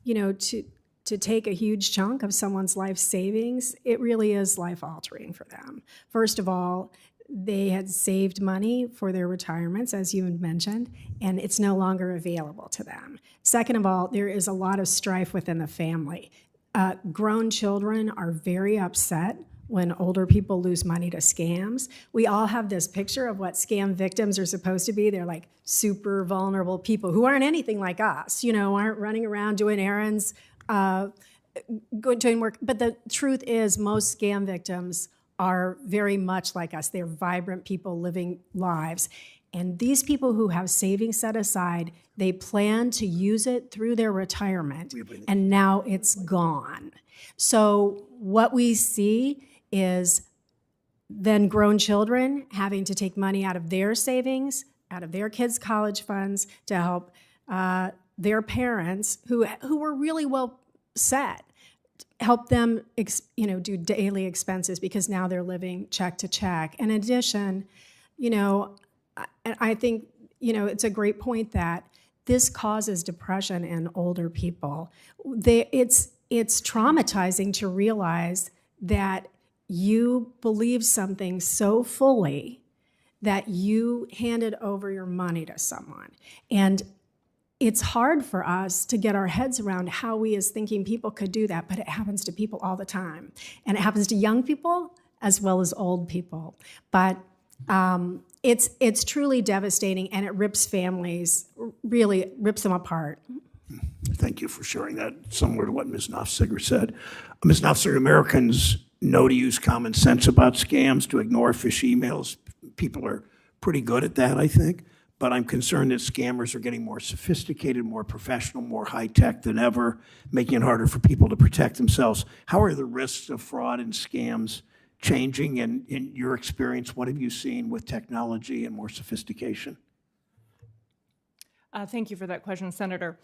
you know, to take a huge chunk of someone's life savings, it really is life-altering for them. First of all, they had saved money for their retirements, as you had mentioned, and it's no longer available to them. Second of all, there is a lot of strife within the family. Grown children are very upset when older people lose money to scams. We all have this picture of what scam victims are supposed to be. They're like super vulnerable people who aren't anything like us, you know, aren't running around doing errands, doing work. But the truth is most scam victims are very much like us. They're vibrant people living lives. And these people who have savings set aside, they plan to use it through their retirement, and now it's gone. So what we see is then grown children having to take money out of their savings, out of their kids' college funds to help their parents who were really well set, help them do daily expenses, because now they're living check to check. In addition, you know, I think, you know, it's a great point that this causes depression in older people. It's traumatizing to realize that you believe something so fully that you handed over your money to someone. And it's hard for us to get our heads around how we as thinking people could do that, but it happens to people all the time. And it happens to young people as well as old people. But it's truly devastating, and it rips families, really rips them apart. Thank you for sharing that, similar to what Ms. Nofziger said. Ms. Nofziger, Americans know to use common sense about scams, to ignore fish emails. People are pretty good at that, I think. But I'm concerned that scammers are getting more sophisticated, more professional, more high-tech than ever, making it harder for people to protect themselves. How are the risks of fraud and scams changing? And in your experience, what have you seen with technology and more sophistication? Thank you for that question, Senator.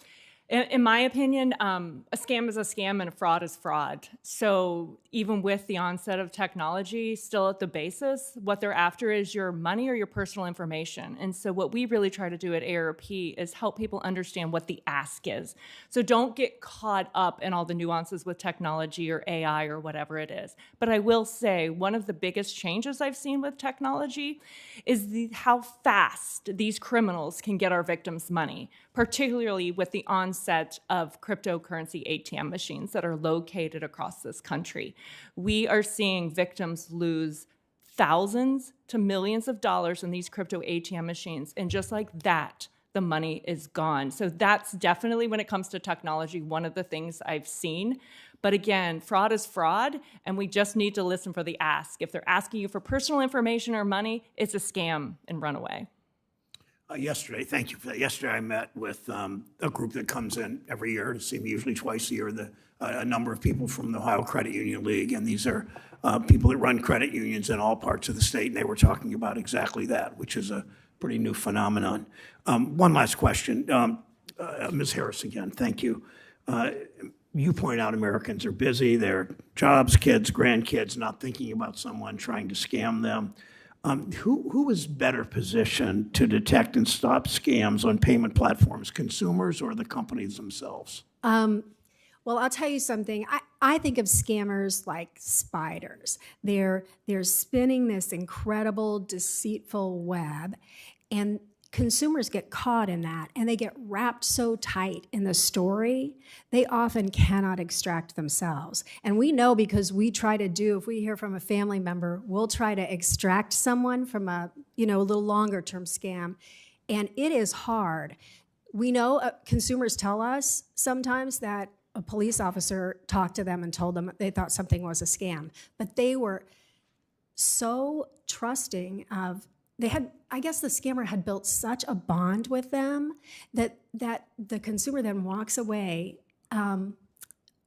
In my opinion, a scam is a scam and a fraud is fraud. So even with the onset of technology, still at the basis, what they're after is your money or your personal information. And so what we really try to do at AARP is help people understand what the ask is. So don't get caught up in all the nuances with technology or AI or whatever it is. But I will say one of the biggest changes I've seen with technology is how fast these criminals can get our victims' money, particularly with the onset of cryptocurrency ATM machines that are located across this country. We are seeing victims lose thousands to millions of dollars in these crypto ATM machines, and just like that, the money is gone. So that's definitely, when it comes to technology, one of the things I've seen. But again, fraud is fraud, and we just need to listen for the ask. If they're asking you for personal information or money, it's a scam and run away. Yesterday, thank you for that. Yesterday, I met with a group that comes in every year to see me, usually twice a year, a number of people from the Ohio Credit Union League. And these are people that run credit unions in all parts of the state. And they were talking about exactly that, which is a pretty new phenomenon. One last question. Ms. Harris again, thank you. You point out Americans are busy. Their jobs, kids, grandkids, not thinking about someone trying to scam them. Who is better positioned to detect and stop scams on payment platforms, consumers or the companies themselves? Well, I'll tell you something. I think of scammers like spiders. They're spinning this incredible, deceitful web, and consumers get caught in that, and they get wrapped so tight in the story, they often cannot extract themselves. And we know, because we try to do, if we hear from a family member, we'll try to extract someone from a little longer term scam, and it is hard. We know consumers tell us sometimes that a police officer talked to them and told them they thought something was a scam, but they were so trusting of, I guess the scammer had built such a bond with them that the consumer then walks away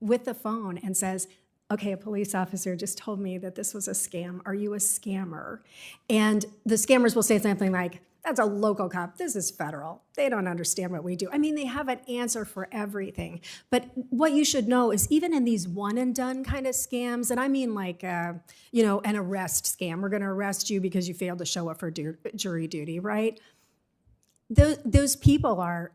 with the phone and says, okay, a police officer just told me that this was a scam. Are you a scammer? And the scammers will say something like, that's a local cop. This is federal. They don't understand what we do. I mean, they have an answer for everything. But what you should know is, even in these one and done kind of scams, and I mean like, an arrest scam. We're going to arrest you because you failed to show up for jury duty, right? Those people are,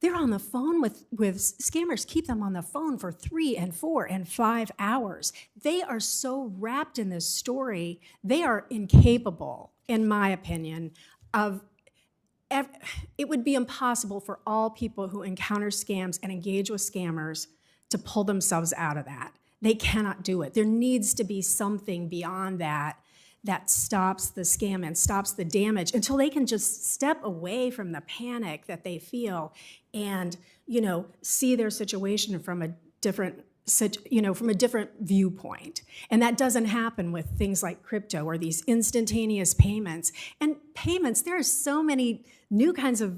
they're on the phone with scammers, keep them on the phone for 3 and 4 and 5 hours. They are so wrapped in this story, they are incapable, in my opinion, it would be impossible for all people who encounter scams and engage with scammers to pull themselves out of that. They cannot do it. There needs to be something beyond that stops the scam and stops the damage until they can just step away from the panic that they feel and, see their situation from a different viewpoint. And that doesn't happen with things like crypto or these instantaneous payments. And payments, there are so many new kinds of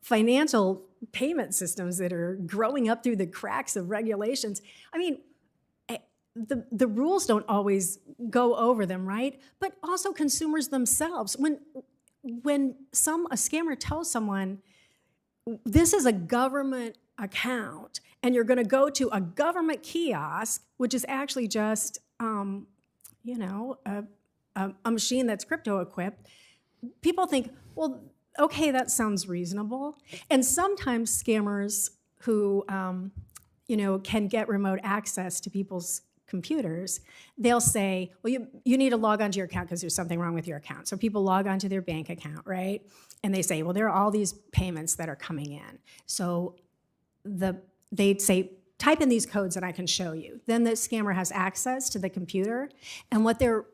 financial payment systems that are growing up through the cracks of regulations. I mean, the rules don't always go over them, right? But also consumers themselves. When a scammer tells someone, this is a government account, and you're going to go to a government kiosk, which is actually just, a machine that's crypto equipped, people think, well, okay, that sounds reasonable. And sometimes scammers who, can get remote access to people's computers, they'll say, well, you need to log onto your account because there's something wrong with your account. So people log onto their bank account, right? And they say, well, there are all these payments that are coming in. So they'd say, type in these codes and I can show you. Then the scammer has access to the computer, and what they're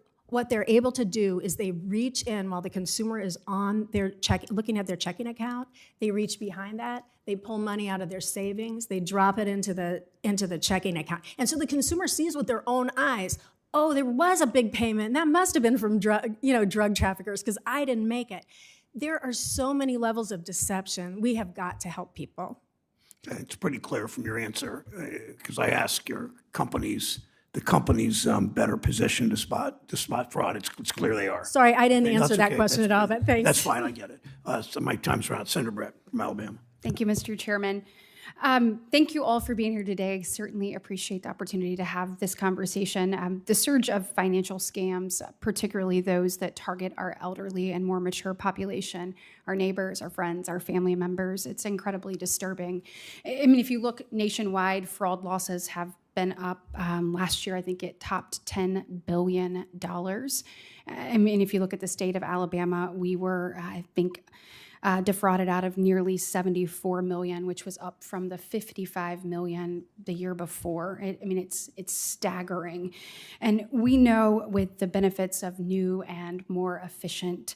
able to do is they reach in while the consumer is on their looking at their checking account. They reach behind that, they pull money out of their savings, they drop it into the checking account. And so the consumer sees with their own eyes, oh, there was a big payment. That must have been from drug traffickers because I didn't make it. There are so many levels of deception. We have got to help people. It's pretty clear from your answer, because I ask your companies the company's better positioned to spot fraud. It's clear they are. Sorry, I didn't That's answer that okay. question at all, but thanks. That's fine, I get it. So my time's run out. Senator Brett from Alabama. Thank you, Mr. Chairman. Thank you all for being here today. I certainly appreciate the opportunity to have this conversation. The surge of financial scams, particularly those that target our elderly and more mature population, our neighbors, our friends, our family members, it's incredibly disturbing. I mean, if you look nationwide, fraud losses have been up. Last year, I think it topped $10 billion. I mean, if you look at the state of Alabama, we were, I think, defrauded out of nearly 74 million, which was up from the 55 million the year before. I mean, it's staggering. And we know with the benefits of new and more efficient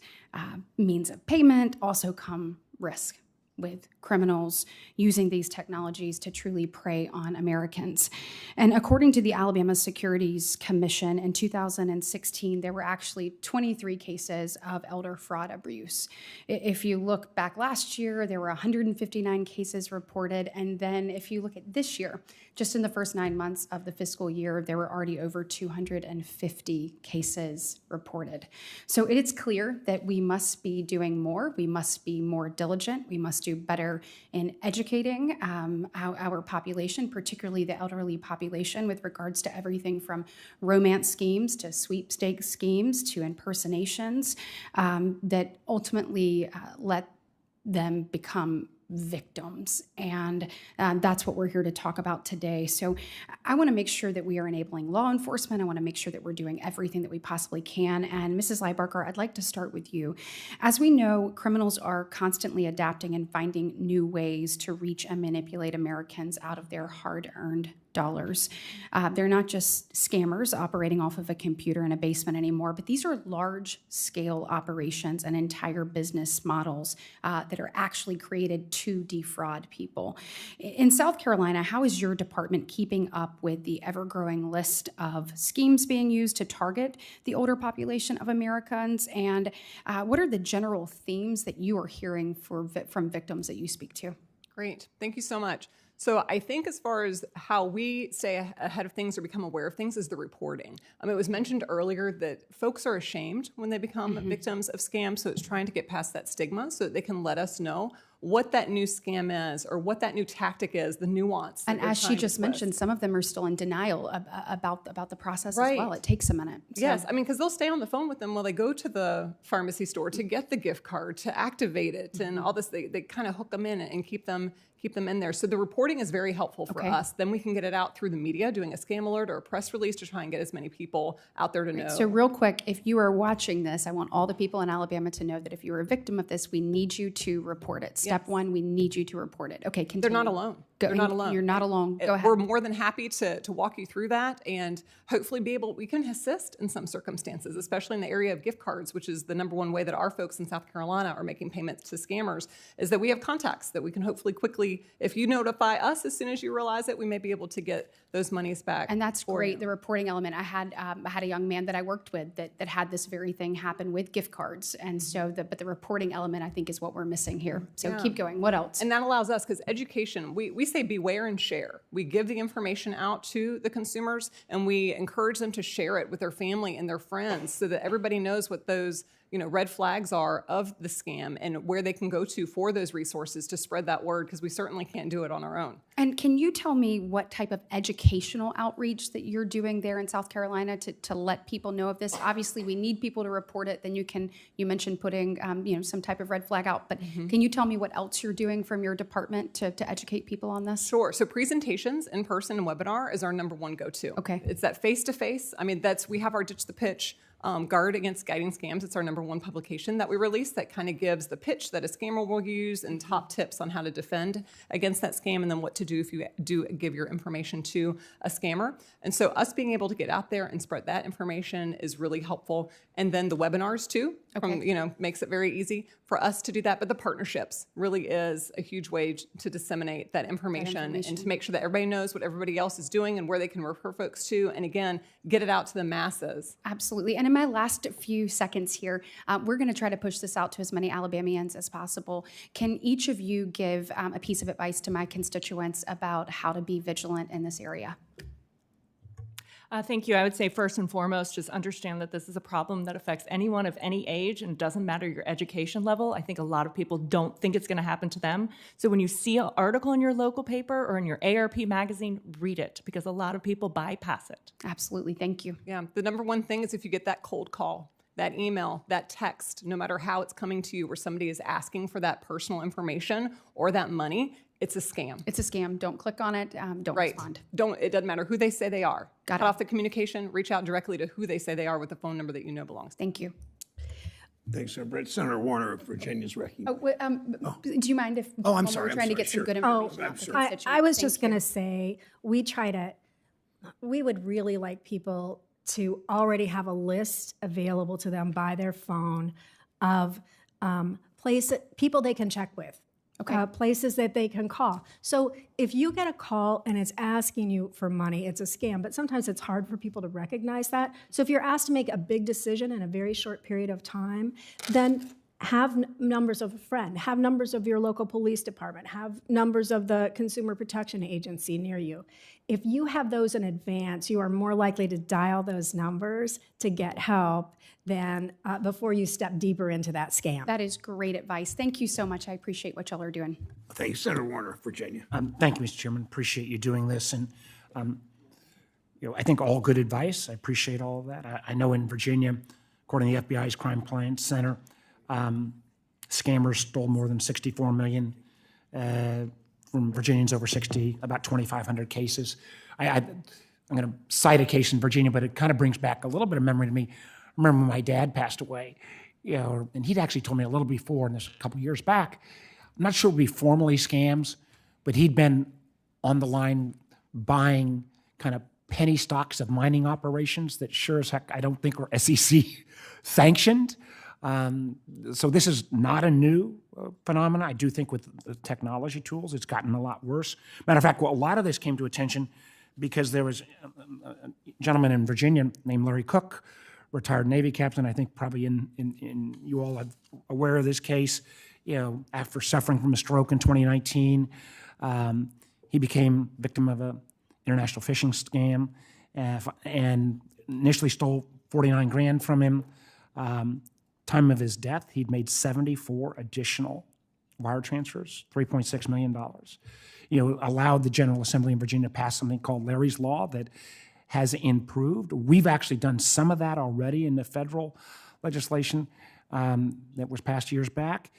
means of payment also come risk with criminals using these technologies to truly prey on Americans. And according to the Alabama Securities Commission, in 2016, there were actually 23 cases of elder fraud abuse. If you look back last year, there were 159 cases reported. And then if you look at this year, just in the first 9 months of the fiscal year, there were already over 250 cases reported. So it is clear that we must be doing more. We must be more diligent. We must do better in educating our population, particularly the elderly population, with regards to everything from romance schemes to sweepstakes schemes to impersonations that ultimately let them become victims. And that's what we're here to talk about today. So I want to make sure that we are enabling law enforcement. I want to make sure that we're doing everything that we possibly can. And Mrs. Liebarker, I'd like to start with you. As we know, criminals are constantly adapting and finding new ways to reach and manipulate Americans out of their hard-earned dollars. They're not just scammers operating off of a computer in a basement anymore, but these are large-scale operations and entire business models that are actually created to defraud people. In South Carolina, how is your department keeping up with the ever-growing list of schemes being used to target the older population of Americans? And what are the general themes that you are hearing from victims that you speak to? Great. Thank you so much. So I think as far as how we stay ahead of things or become aware of things is the reporting. It was mentioned earlier that folks are ashamed when they become victims of scams, so it's trying to get past that stigma so that they can let us know what that new scam is or what that new tactic is, the nuance. And as she just mentioned, some of them are still in denial about the process as well. It takes a minute. So. Yes, I mean, because they'll stay on the phone with them while they go to the pharmacy store to get the gift card, to activate it, and all this. They kind of hook them in and keep them in there. So the reporting is very helpful for us. Then we can get it out through the media, doing a scam alert or a press release to try and get as many people out there to know. So real quick, if you are watching this, I want all the people in Alabama to know that if you are a victim of this, we need you to report it. Step one, we need you to report it. Okay, continue. They're not alone. They're not alone. You're not alone. Go ahead. We're more than happy to walk you through that and hopefully we can assist in some circumstances, especially in the area of gift cards, which is the number one way that our folks in South Carolina are making payments to scammers, is that we have contacts that we can hopefully quickly, if you notify us as soon as you realize it, we may be able to get those monies back. And that's great, the reporting element. I had a young man that I worked with that had this very thing happen with gift cards. And so, but the reporting element, I think, is what we're missing here. So keep going. What else? And that allows us, because education, we say beware and share. We give the information out to the consumers and we encourage them to share it with their family and their friends so that everybody knows what those red flags are of the scam and where they can go to for those resources to spread that word, because we certainly can't do it on our own. And can you tell me what type of educational outreach that you're doing there in South Carolina to let people know of this? Obviously, we need people to report it. Then you mentioned putting some type of red flag out, but can you tell me what else you're doing from your department to educate people on this? Sure. So presentations, in-person and webinar is our number one go-to. Okay. It's that face-to-face. I mean, we have our Ditch the Pitch Guard Against Guiding Scams. It's our number one publication that we release that kind of gives the pitch that a scammer will use and top tips on how to defend against that scam and then what to do if you do give your information to a scammer. And so us being able to get out there and spread that information is really helpful. And then the webinars too, makes it very easy for us to do that. But the partnerships really is a huge way to disseminate that information and to make sure that everybody knows what everybody else is doing and where they can refer folks to. And again, get it out to the masses. Absolutely. And in my last few seconds here, we're going to try to push this out to as many Alabamians as possible. Can each of you give a piece of advice to my constituents about how to be vigilant in this area? Thank you. I would say first and foremost, just understand that this is a problem that affects anyone of any age, and it doesn't matter your education level. I think a lot of people don't think it's going to happen to them. So when you see an article in your local paper or in your ARP magazine, read it, because a lot of people bypass it. Absolutely. Thank you. Yeah, the number one thing is if you get that cold call, that email, that text, no matter how it's coming to you, where somebody is asking for that personal information or that money, it's a scam. It's a scam. Don't click on it. Don't Right. respond. It doesn't matter who they say they are. Got Cut it. off the communication, reach out directly to who they say they are with the phone number that you know belongs to them. Thank you. Thanks, Senator Brett. Senator Warner of Virginia's recognized. Do you mind if Oh, I'm while sorry, we're I'm trying to sorry, get sure. some good information out for the I constituents? was Thank just you. going to say, we would really like people to already have a list available to them by their phone of people they can check with. Okay. Places that they can call. So if you get a call and it's asking you for money, it's a scam, but sometimes it's hard for people to recognize that. So if you're asked to make a big decision in a very short period of time, then have numbers of a friend, have numbers of your local police department, have numbers of the Consumer Protection Agency near you. If you have those in advance, you are more likely to dial those numbers to get help than before you step deeper into that scam. That is great advice. Thank you so much. I appreciate what y'all are doing. Thanks, Senator Warner, Virginia. Thank you, Mr. Chairman. Appreciate you doing this. And, I think all good advice. I appreciate all of that. I know in Virginia, according to the FBI's Crime Compliance Center, scammers stole more than $64 million from Virginians over 60, about 2,500 cases. I'm going to cite a case in Virginia, but it kind of brings back a little bit of memory to me. I remember when my dad passed away, and he'd actually told me a little before, and this a couple years back. I'm not sure it would be formally scams, but he'd been on the line buying kind of penny stocks of mining operations that sure as heck I don't think are SEC sanctioned. So this is not a new phenomenon. I do think with the technology tools, it's gotten a lot worse. Matter of fact, a lot of this came to attention because there was a gentleman in Virginia named Larry Cook, retired Navy captain. I think probably in you all are aware of this case. After suffering from a stroke in 2019, he became victim of an international phishing scam, and initially stole 49 grand from him. Time of his death, he'd made 74 additional wire transfers, $3.6 million. Allowed the General Assembly in Virginia to pass something called Larry's Law that has improved. We've actually done some of that already in the federal legislation that was passed years back,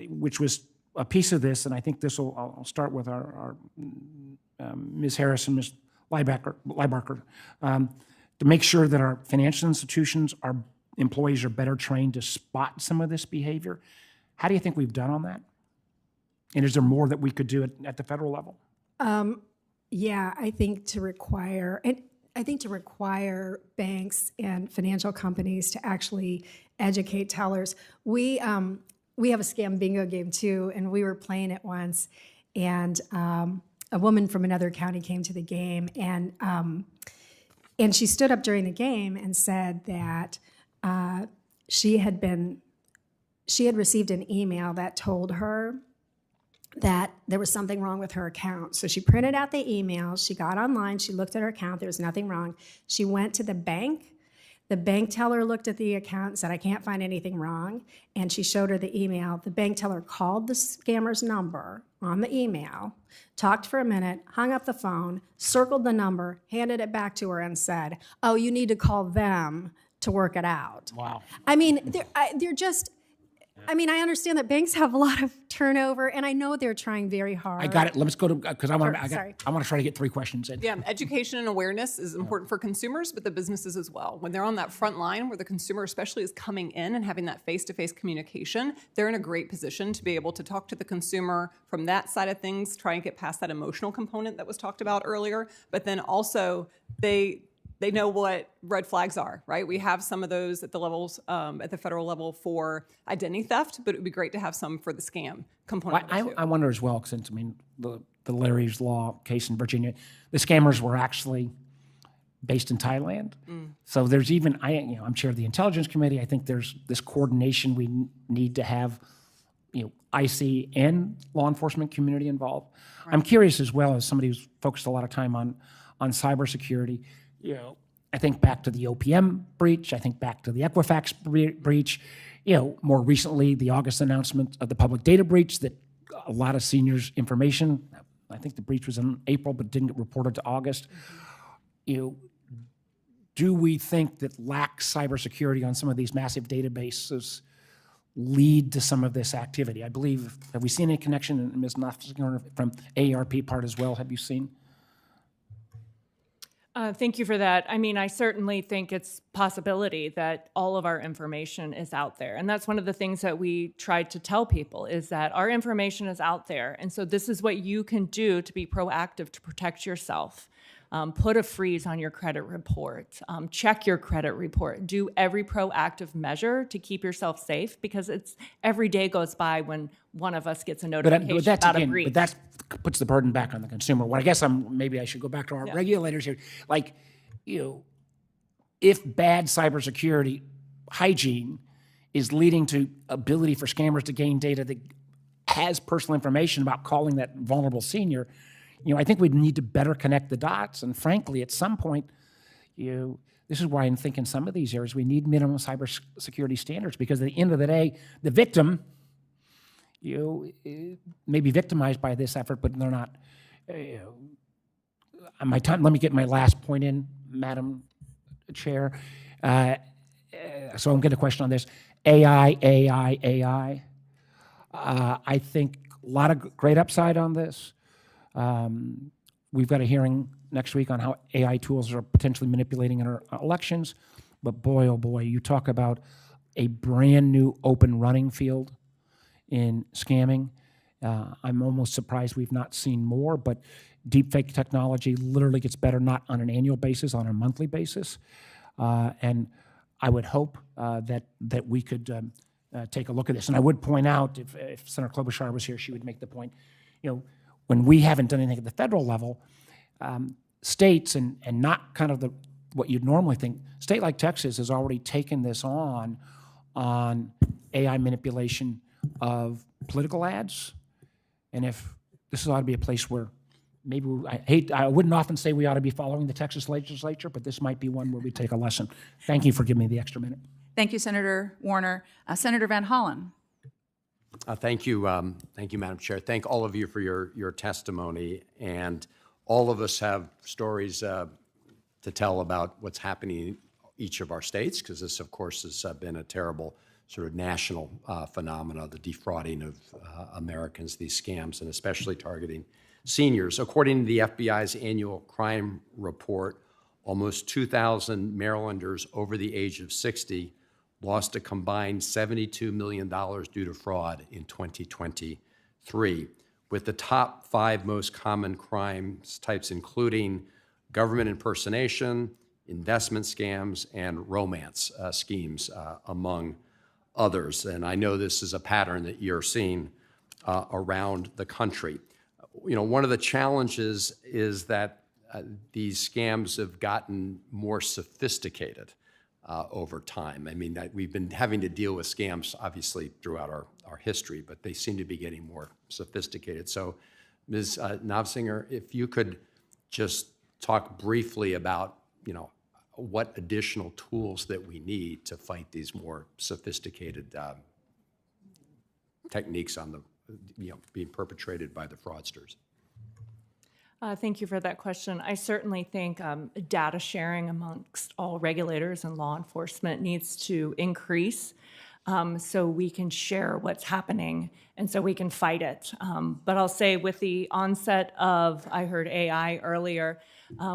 which was a piece of this, and I think this will, I'll start with our Ms. Harris and Ms. Leibacher, to make sure that our financial institutions, our employees are better trained to spot some of this behavior. How do you think we've done on that? And is there more that we could do at the federal level? Yeah, I think to require banks and financial companies to actually educate tellers. We have a scam bingo game too, and we were playing it once, and a woman from another county came to the game, and she stood up during the game and said that she had received an email that told her that there was something wrong with her account. So she printed out the email, she got online, she looked at her account, there was nothing wrong. She went to the bank. The bank teller looked at the account and said, I can't find anything wrong. And she showed her the email. The bank teller called the scammer's number on the email, talked for a minute, hung up the phone, circled the number, handed it back to her and said, oh, you need to call them to work it out. Wow. I mean, they're just, I understand that banks have a lot of turnover, and I know they're trying very hard. I got it. Let's go to, because I want sorry. to try to get 3 questions in. Yeah, education and awareness is important for consumers, but the businesses as well. When they're on that front line where the consumer especially is coming in and having that face-to-face communication, they're in a great position to be able to talk to the consumer from that side of things, try and get past that emotional component that was talked about earlier, but then also they know what red flags are, right? We have some of those at the levels, at the federal level for identity theft, but it would be great to have some for the scam component. I wonder as well, since the Larry's Law case in Virginia, the scammers were actually based in Thailand. So there's even, I'm chair of the Intelligence Committee. I think there's this coordination we need to have, IC and law enforcement community involved. Right. I'm curious as well, as somebody who's focused a lot of time on cybersecurity, I think back to the OPM breach. I think back to the Equifax breach. More recently, the August announcement of the public data breach that a lot of seniors' information, I think the breach was in April, but didn't get reported to August. Do we think that lax cybersecurity on some of these massive databases lead to some of this activity? I believe, have we seen any connection, and Ms. Knopfsinger from AARP part as well, have you seen? Thank you for that. I mean, I certainly think it's possibility that all of our information is out there. And that's one of the things that we tried to tell people is that our information is out there. And so this is what you can do to be proactive to protect yourself. Put a freeze on your credit report. Check your credit report. Do every proactive measure to keep yourself safe, because it's every day goes by when one of us gets a notification about a breach. But that puts the burden back on the consumer. What I guess maybe I should go back to our regulators here. Like, if bad cybersecurity hygiene is leading to ability for scammers to gain data that has personal information about calling that vulnerable senior, I think we need to better connect the dots. And frankly, at some point, this is why I think in some of these areas we need minimum cybersecurity standards, because at the end of the day, the victim, may be victimized by this effort, but they're not. My time. Let me get my last point in, Madam Chair. So I'm getting a question on this. AI. I think a lot of great upside on this. We've got a hearing next week on how AI tools are potentially manipulating in our elections. But boy, oh boy, you talk about a brand new open running field in scamming. I'm almost surprised we've not seen more, but deepfake technology literally gets better, not on an annual basis, on a monthly basis. And I would hope that we could take a look at this. And I would point out, if Senator Klobuchar was here, she would make the point, when we haven't done anything at the federal level, states and not kind of what you'd normally think, state like Texas has already taken this on AI manipulation of political ads. And if this ought to be a place where maybe, I wouldn't often say we ought to be following the Texas legislature, but this might be one where we take a lesson. Thank you for giving me the extra minute. Thank you, Senator Warner. Senator Van Hollen. Thank you, Madam Chair. Thank all of you for your testimony. And all of us have stories to tell about what's happening in each of our states, because this, of course, has been a terrible sort of national phenomena, the defrauding of Americans, these scams, and especially targeting seniors. According to the FBI's annual crime report, almost 2,000 Marylanders over the age of 60 lost a combined $72 million due to fraud in 2023, with the top 5 most common crimes types including government impersonation, investment scams, and romance schemes, among others. And I know this is a pattern that you're seeing around the country. One of the challenges is that these scams have gotten more sophisticated over time. I mean, we've been having to deal with scams, obviously, throughout our history, but they seem to be getting more sophisticated. So, Ms. Knopfsinger, if you could just talk briefly about, what additional tools that we need to fight these more sophisticated techniques on the, being perpetrated by the fraudsters. Thank you for that question. I certainly think data sharing amongst all regulators and law enforcement needs to increase so we can share what's happening and so we can fight it. But I'll say with the onset of, I heard AI earlier,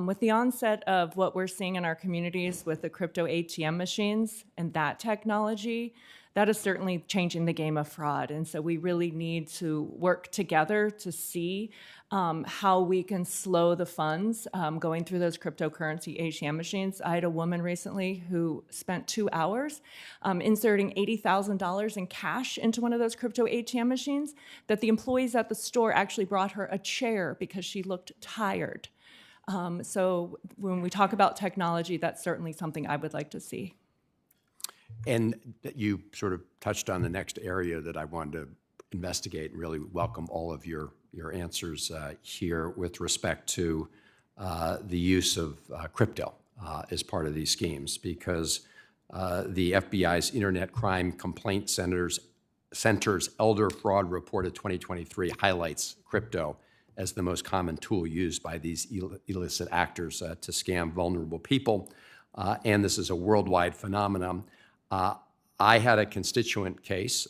with the onset of what we're seeing in our communities with the crypto ATM machines and that technology, that is certainly changing the game of fraud. And so we really need to work together to see how we can slow the funds going through those cryptocurrency ATM machines. I had a woman recently who spent 2 hours inserting $80,000 in cash into one of those crypto ATM machines that the employees at the store actually brought her a chair because she looked tired. So when we talk about technology, that's certainly something I would like to see. And you sort of touched on the next area that I wanted to investigate and really welcome all of your answers here with respect to the use of crypto as part of these schemes, because the FBI's Internet Crime Complaint Center's Elder Fraud Report of 2023 highlights crypto as the most common tool used by these illicit actors to scam vulnerable people. And this is a worldwide phenomenon. I had a constituent case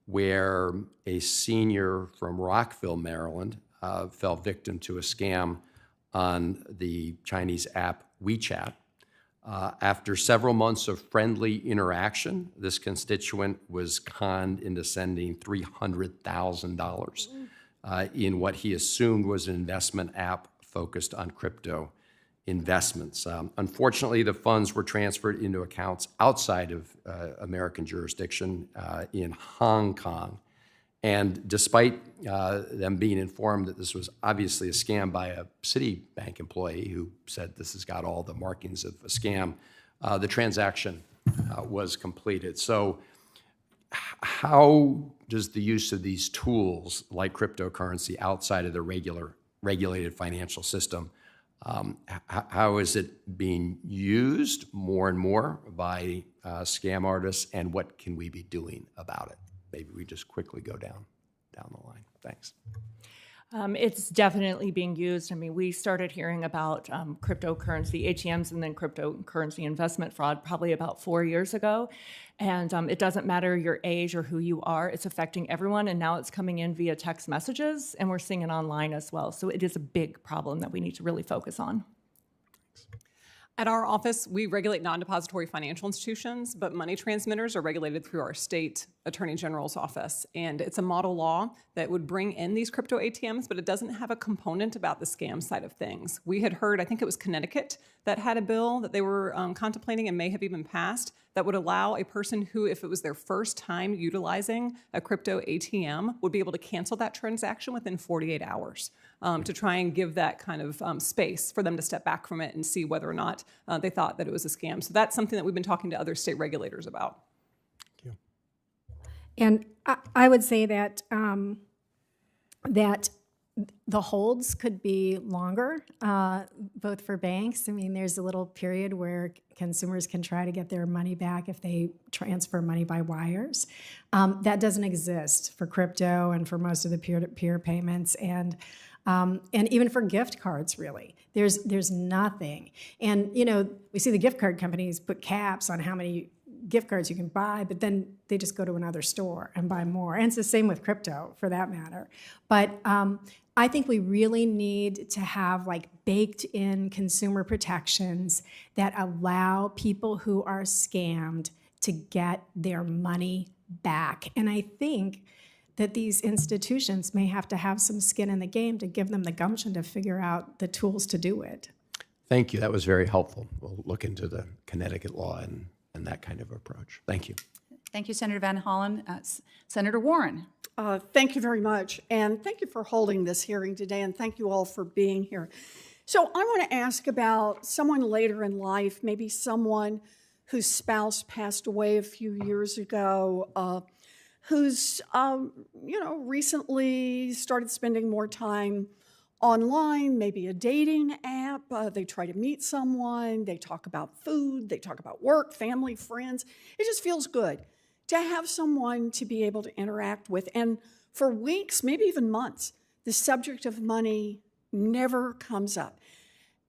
where a senior from Rockville, Maryland, fell victim to a scam on the Chinese app WeChat. After several months of friendly interaction, this constituent was conned into sending $300,000 in what he assumed was an investment app focused on crypto investments. Unfortunately, the funds were transferred into accounts outside of American jurisdiction in Hong Kong. And despite them being informed that this was obviously a scam by a Citibank employee who said this has got all the markings of a scam, the transaction was completed. So how does the use of these tools like cryptocurrency outside of the regulated financial system, how is it being used more and more by scam artists, and what can we be doing about it? Maybe we just quickly go down the line. Thanks. It's definitely being used. I mean, we started hearing about cryptocurrency ATMs and then cryptocurrency investment fraud probably about 4 years ago. And it doesn't matter your age or who you are, it's affecting everyone. And now it's coming in via text messages, and we're seeing it online as well. So it is a big problem that we need to really focus on. At our office, we regulate non-depository financial institutions, but money transmitters are regulated through our state attorney general's office. And it's a model law that would bring in these crypto ATMs, but it doesn't have a component about the scam side of things. We had heard, I think it was Connecticut, that had a bill that they were contemplating and may have even passed that would allow a person who, if it was their first time utilizing a crypto ATM, would be able to cancel that transaction within 48 hours. To try and give that kind of space for them to step back from it and see whether or not they thought that it was a scam. So that's something that we've been talking to other state regulators about. Thank you. And I would say that that the holds could be longer, both for banks. I mean, there's a little period where consumers can try to get their money back if they transfer money by wires. That doesn't exist for crypto and for most of the peer-to-peer payments, and even for gift cards, really. There's nothing. And, you know, we see the gift card companies put caps on how many gift cards you can buy, but then they just go to another store and buy more. And it's the same with crypto, for that matter. But I think we really need to have like baked-in consumer protections that allow people who are scammed to get their money back. And I think that these institutions may have to have some skin in the game to give them the gumption to figure out the tools to do it. Thank you. That was very helpful. We'll look into the Connecticut law and that kind of approach. Thank you. Thank you, Senator Van Hollen. Senator Warren. Thank you very much. And thank you for holding this hearing today, and thank you all for being here. So I want to ask about someone later in life, maybe someone whose spouse passed away a few years ago, who's recently started spending more time online, maybe a dating app. They try to meet someone. They talk about food. They talk about work, family, friends. It just feels good to have someone to be able to interact with. And for weeks, maybe even months, the subject of money never comes up.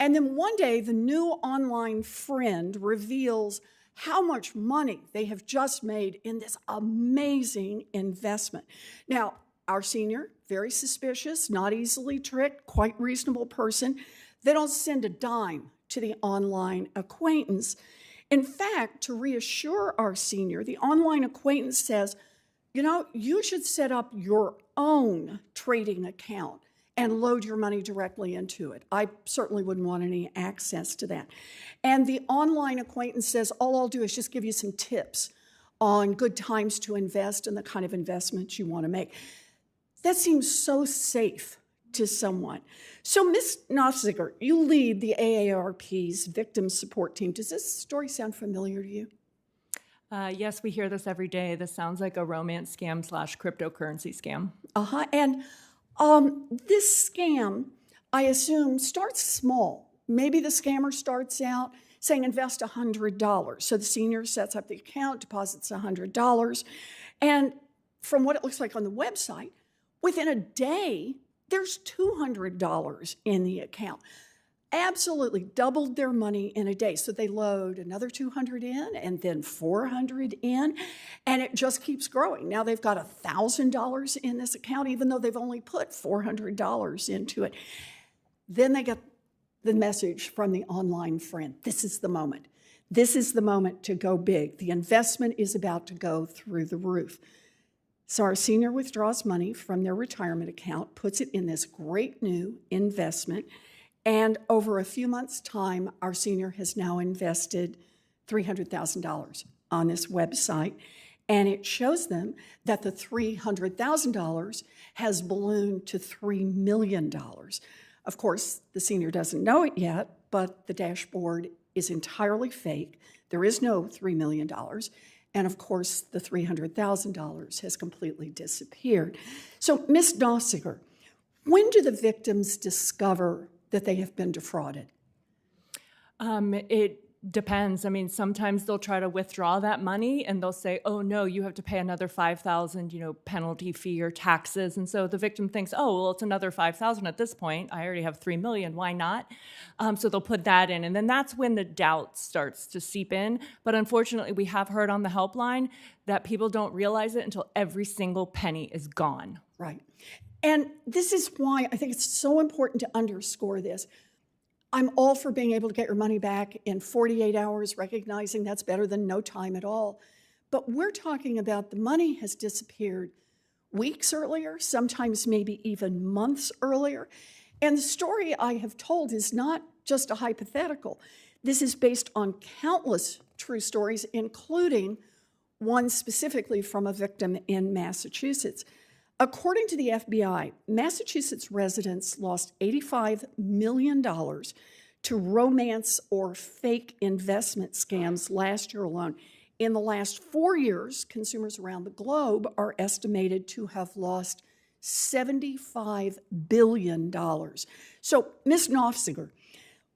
And then one day, the new online friend reveals how much money they have just made in this amazing investment. Now, our senior, very suspicious, not easily tricked, quite reasonable person, they don't send a dime to the online acquaintance. In fact, to reassure our senior, the online acquaintance says, you should set up your own trading account and load your money directly into it. I certainly wouldn't want any access to that. And the online acquaintance says, all I'll do is just give you some tips on good times to invest and the kind of investments you want to make. That seems so safe to someone. So, Ms. Nofziger, you lead the AARP's victim support team. Does this story sound familiar to you? Yes, we hear this every day. This sounds like a romance scam / cryptocurrency scam. And this scam, I assume, starts small maybe the scammer starts out saying invest $100. So the senior sets up the account, deposits $100, and from what it looks like on the website, within a day, there's $200 in the account. Absolutely doubled their money in a day. So they load another 200 in and then 400 in, and it just keeps growing. Now they've got $1,000 in this account, even though they've only put $400 into it. Then they get the message from the online friend. This is the moment. This is the moment to go big. The investment is about to go through the roof. So our senior withdraws money from their retirement account, puts it in this great new investment, and over a few months' time, our senior has now invested $300,000 on this website, and it shows them that the $300,000 has ballooned to $3 million. Of course, the senior doesn't know it yet, but the dashboard is entirely fake. There is no $3 million. And of course, the $300,000 has completely disappeared. So, Ms. Nofziger, when do the victims discover that they have been defrauded? It depends. I mean, sometimes they'll try to withdraw that money and they'll say, oh no, you have to pay another $5,000, penalty fee or taxes. And so the victim thinks, oh, well, it's another $5,000 at this point. I already have $3 million. Why not? So they'll put that in. And then that's when the doubt starts to seep in. But unfortunately, we have heard on the helpline that people don't realize it until every single penny is gone. Right. And this is why I think it's so important to underscore this. I'm all for being able to get your money back in 48 hours, recognizing that's better than no time at all. But we're talking about the money has disappeared weeks earlier, sometimes maybe even months earlier. And the story I have told is not just a hypothetical. This is based on countless true stories, including one specifically from a victim in Massachusetts. According to the FBI, Massachusetts residents lost $85 million to romance or fake investment scams last year alone. In the last 4 years, consumers around the globe are estimated to have lost $75 billion. So, Ms. Nofziger,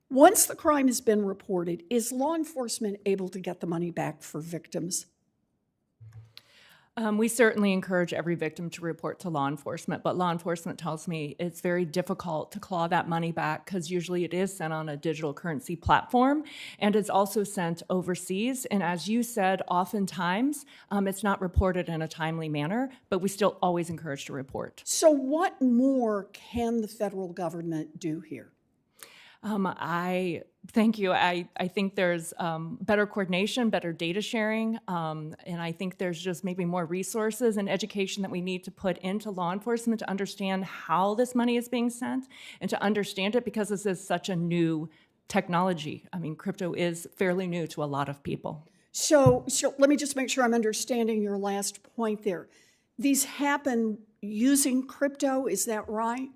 once the crime has been reported, is law enforcement able to get the money back for victims? We certainly encourage every victim to report to law enforcement, but law enforcement tells me it's very difficult to claw that money back because usually it is sent on a digital currency platform and it's also sent overseas. And as you said, oftentimes it's not reported in a timely manner, but we still always encourage to report. So what more can the federal government do here? Thank you. I think there's better coordination, better data sharing, and I think there's just maybe more resources and education that we need to put into law enforcement to understand how this money is being sent and to understand it because this is such a new technology. I mean, crypto is fairly new to a lot of people. So let me just make sure I'm understanding your last point there. These happen using crypto, is that right?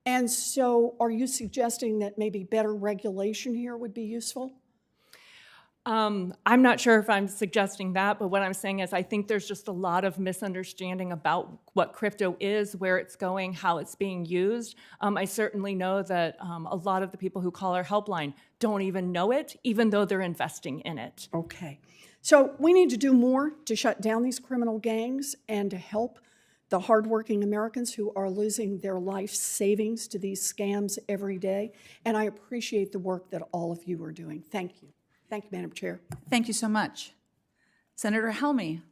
And so are you suggesting that maybe better regulation here would be useful? I'm not sure if I'm suggesting that, but what I'm saying is I think there's just a lot of misunderstanding about what crypto is, where it's going, how it's being used. I certainly know that a lot of the people who call our helpline don't even know it, even though they're investing in it. Okay. So we need to do more to shut down these criminal gangs and to help the hardworking Americans who are losing their life savings to these scams every day. And I appreciate the work that all of you are doing. Thank you. Thank you, Madam Chair. Thank you so much. Senator Helmy,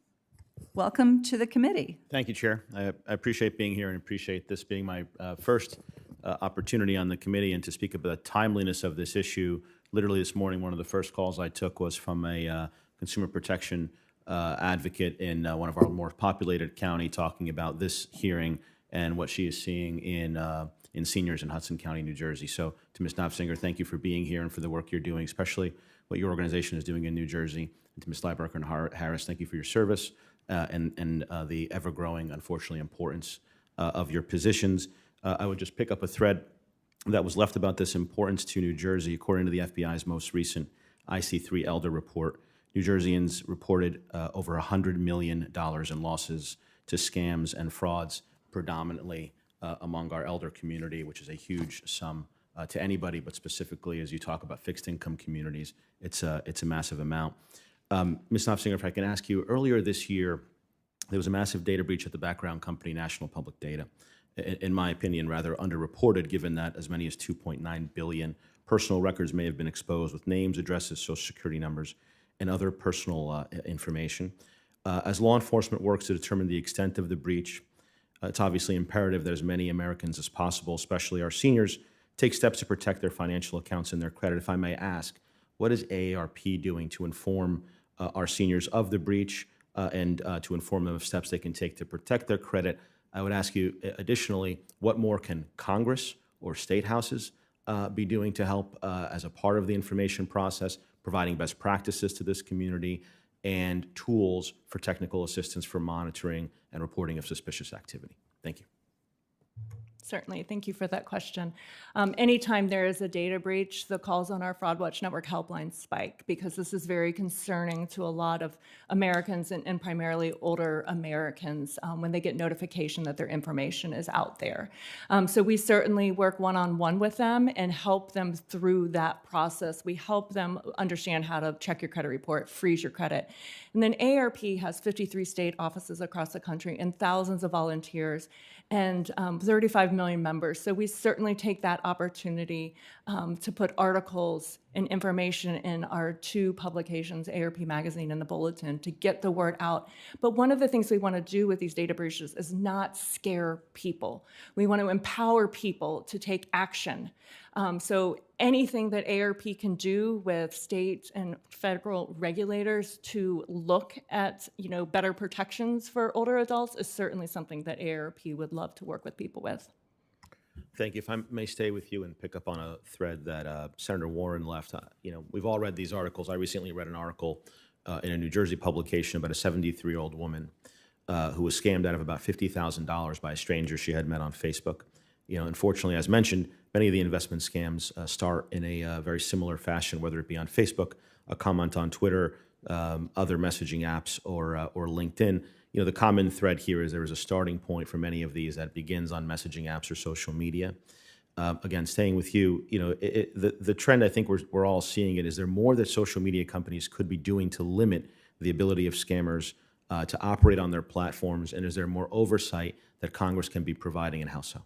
welcome to the committee. Thank you, Chair. I appreciate being here and appreciate this being my first opportunity on the committee and to speak about the timeliness of this issue. Literally this morning, one of the first calls I took was from a consumer protection advocate in one of our more populated county talking about this hearing and what she is seeing in seniors in Hudson County, New Jersey. So to Ms. Nofziger, thank you for being here and for the work you're doing, especially what your organization is doing in New Jersey. And to Ms. Lieberker and Harris, thank you for your service and the ever-growing, unfortunately, importance of your positions. I would just pick up a thread that was left about this importance to New Jersey. According to the FBI's most recent IC3 Elder report, New Jerseyans reported over $100 million in losses to scams and frauds, predominantly among our elder community, which is a huge sum to anybody, but specifically as you talk about fixed income communities, it's a massive amount. Ms. Knopfsinger, if I can ask you, earlier this year, there was a massive data breach at the background company, National Public Data. In my opinion, rather underreported, given that as many as 2.9 billion personal records may have been exposed with names, addresses, social security numbers, and other personal information. As law enforcement works to determine the extent of the breach, it's obviously imperative that as many Americans as possible, especially our seniors, take steps to protect their financial accounts and their credit. If I may ask, what is AARP doing to inform our seniors of the breach and to inform them of steps they can take to protect their credit? I would ask you, additionally, what more can Congress or state houses be doing to help as a part of the information process, providing best practices to this community and tools for technical assistance for monitoring and reporting of suspicious activity? Thank you. Certainly. Thank you for that question. Anytime there is a data breach, the calls on our FraudWatch Network helpline spike because this is very concerning to a lot of Americans and primarily older Americans when they get notification that their information is out there. So we certainly work one-on-one with them and help them through that process. We help them understand how to check your credit report, freeze your credit. And then AARP has 53 state offices across the country and thousands of volunteers and 35 million members. So we certainly take that opportunity to put articles and information in our two publications, AARP Magazine and the Bulletin, to get the word out. But one of the things we want to do with these data breaches is not scare people. We want to empower people to take action. So anything that AARP can do with state and federal regulators to look at, better protections for older adults is certainly something that AARP would love to work with people with. Thank you. If I may stay with you and pick up on a thread that Senator Warren left. We've all read these articles. I recently read an article in a New Jersey publication about a 73-year-old woman who was scammed out of about $50,000 by a stranger she had met on Facebook. Unfortunately, as mentioned, many of the investment scams start in a very similar fashion, whether it be on Facebook, a comment on Twitter, other messaging apps, or LinkedIn. The common thread here is there is a starting point for many of these that begins on messaging apps or social media. Again, staying with you, the trend I think we're all seeing it is there more that social media companies could be doing to limit the ability of scammers to operate on their platforms, and is there more oversight that Congress can be providing, and how so?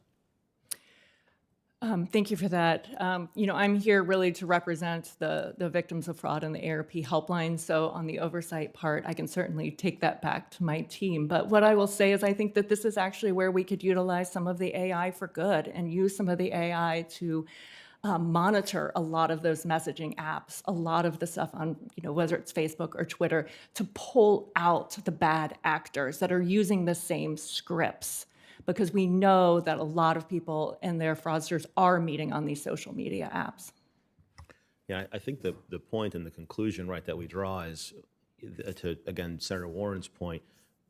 Thank you for that. I'm here really to represent the victims of fraud and the AARP helpline. So on the oversight part, I can certainly take that back to my team. But what I will say is I think that this is actually where we could utilize some of the AI for good and use some of the AI to monitor a lot of those messaging apps, a lot of the stuff on, whether it's Facebook or Twitter, to pull out the bad actors that are using the same scripts. Because we know that a lot of people and their fraudsters are meeting on these social media apps. Yeah, I think the point and the conclusion, right, that we draw is, to, again, Senator Warren's point,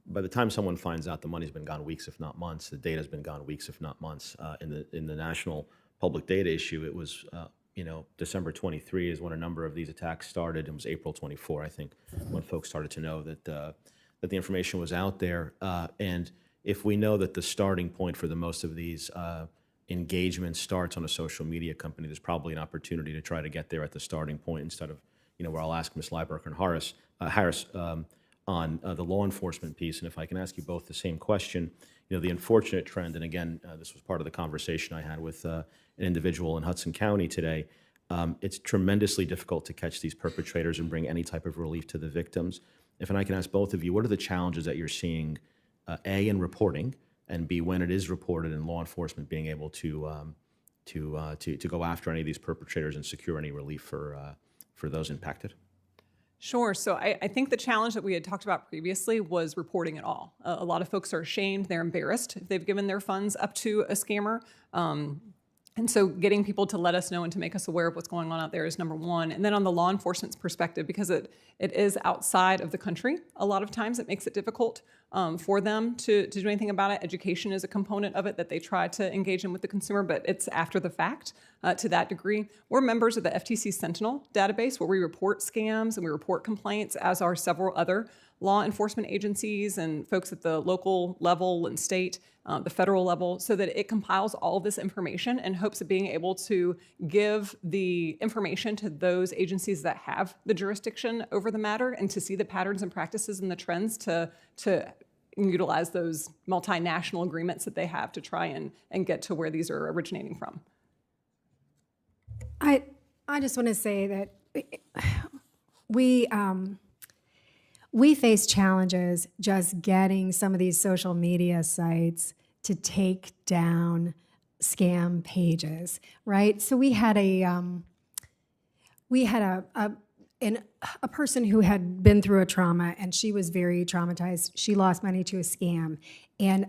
by the time someone finds out the money's been gone weeks, if not months, the data's been gone weeks, if not months. In the national public data issue, it was, December 23 is when a number of these attacks started. It was April 24, I think, when folks started to know that the information was out there. And if we know that the starting point for the most of these engagements starts on a social media company, there's probably an opportunity to try to get there at the starting point instead of, where I'll ask Ms. Lieberker and Harris on the law enforcement piece. And if I can ask you both the same question, the unfortunate trend, and again, this was part of the conversation I had with an individual in Hudson County today, it's tremendously difficult to catch these perpetrators and bring any type of relief to the victims. If I can ask both of you, what are the challenges that you're seeing, A, in reporting, and B, when it is reported, and law enforcement being able to go after any of these perpetrators and secure any relief for those impacted? Sure. So I think the challenge that we had talked about previously was reporting it all. A lot of folks are ashamed, they're embarrassed if they've given their funds up to a scammer. And so getting people to let us know and to make us aware of what's going on out there is number one. And then on the law enforcement's perspective, because it is outside of the country, a lot of times it makes it difficult for them to do anything about it. Education is a component of it that they try to engage in with the consumer, but it's after the fact to that degree. We're members of the FTC Sentinel database where we report scams and we report complaints, as are several other law enforcement agencies and folks at the local level and state, the federal level, so that it compiles all of this information in hopes of being able to give the information to those agencies that have the jurisdiction over the matter and to see the patterns and practices and the trends to utilize those multinational agreements that they have to try and get to where these are originating from. I just want to say that we face challenges just getting some of these social media sites to take down scam pages, right? So we had a person who had been through a trauma, and she was very traumatized. She lost money to a scam, and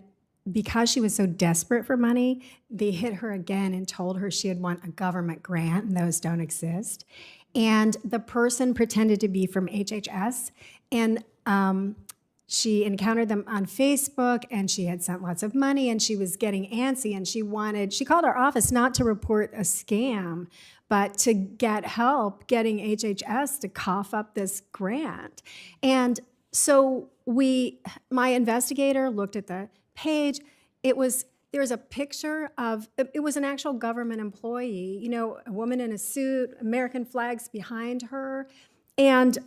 because she was so desperate for money, they hit her again and told her she had won a government grant, and those don't exist. And the person pretended to be from HHS, and she encountered them on Facebook, and she had sent lots of money, and she was getting antsy, and she called our office not to report a scam, but to get help getting HHS to cough up this grant. And so my investigator looked at the page. There was a picture of, it was an actual government employee, you know, a woman in a suit, American flags behind her, and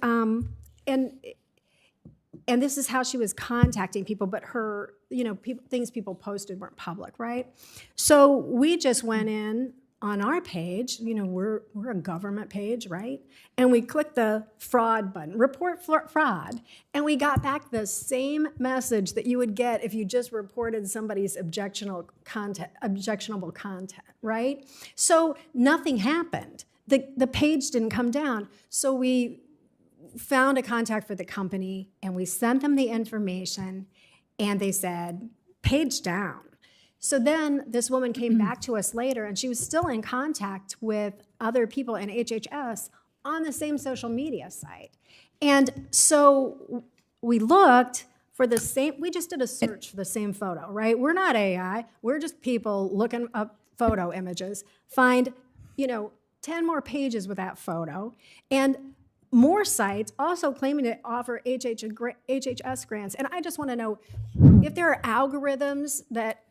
this is how she was contacting people, but her, you know, things people posted weren't public, right? So we just went in on our page, you know, we're a government page, right? And we clicked the fraud button, report fraud, and we got back the same message that you would get if you just reported somebody's objectionable content, right? So nothing happened. The page didn't come down. So we found a contact for the company, and we sent them the information, and they said, page down. So then this woman came back to us later, and she was still in contact with other people in HHS on the same social media site. And so we looked for the same, we just did a search for the same photo, right? We're not AI, we're just people looking up photo images, find, you know, 10 more pages with that photo, and more sites also claiming to offer HHS grants. And I just want to know if there are algorithms that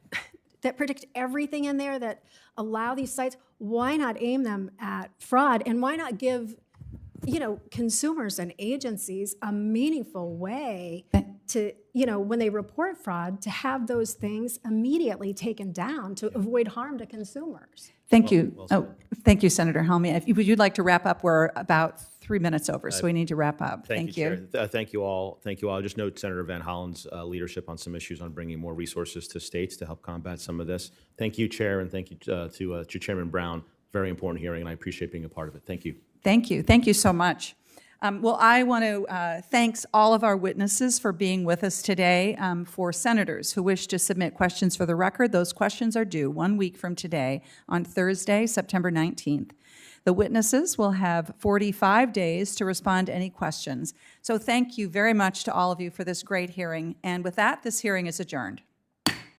predict everything in there that allow these sites, why not aim them at fraud? And why not give, you know, consumers and agencies a meaningful way to, you know, when they report fraud, to have those things immediately taken down to avoid harm to consumers? Thank you. Thank you, Senator Helmy. Would you like to wrap up? We're about 3 minutes over, so we need to wrap up. Thank you. Chair. Thank you all. Thank you all. I'll just note Senator Van Hollen's leadership on some issues on bringing more resources to states to help combat some of this. Thank you, Chair, and thank you to Chairman Brown. Very important hearing, and I appreciate being a part of it. Thank you. Thank you. Thank you so much. Well, I want to thank all of our witnesses for being with us today. For senators who wish to submit questions for the record, those questions are due 1 week from today on Thursday, September 19th. The witnesses will have 45 days to respond to any questions. So thank you very much to all of you for this great hearing. And with that, this hearing is adjourned.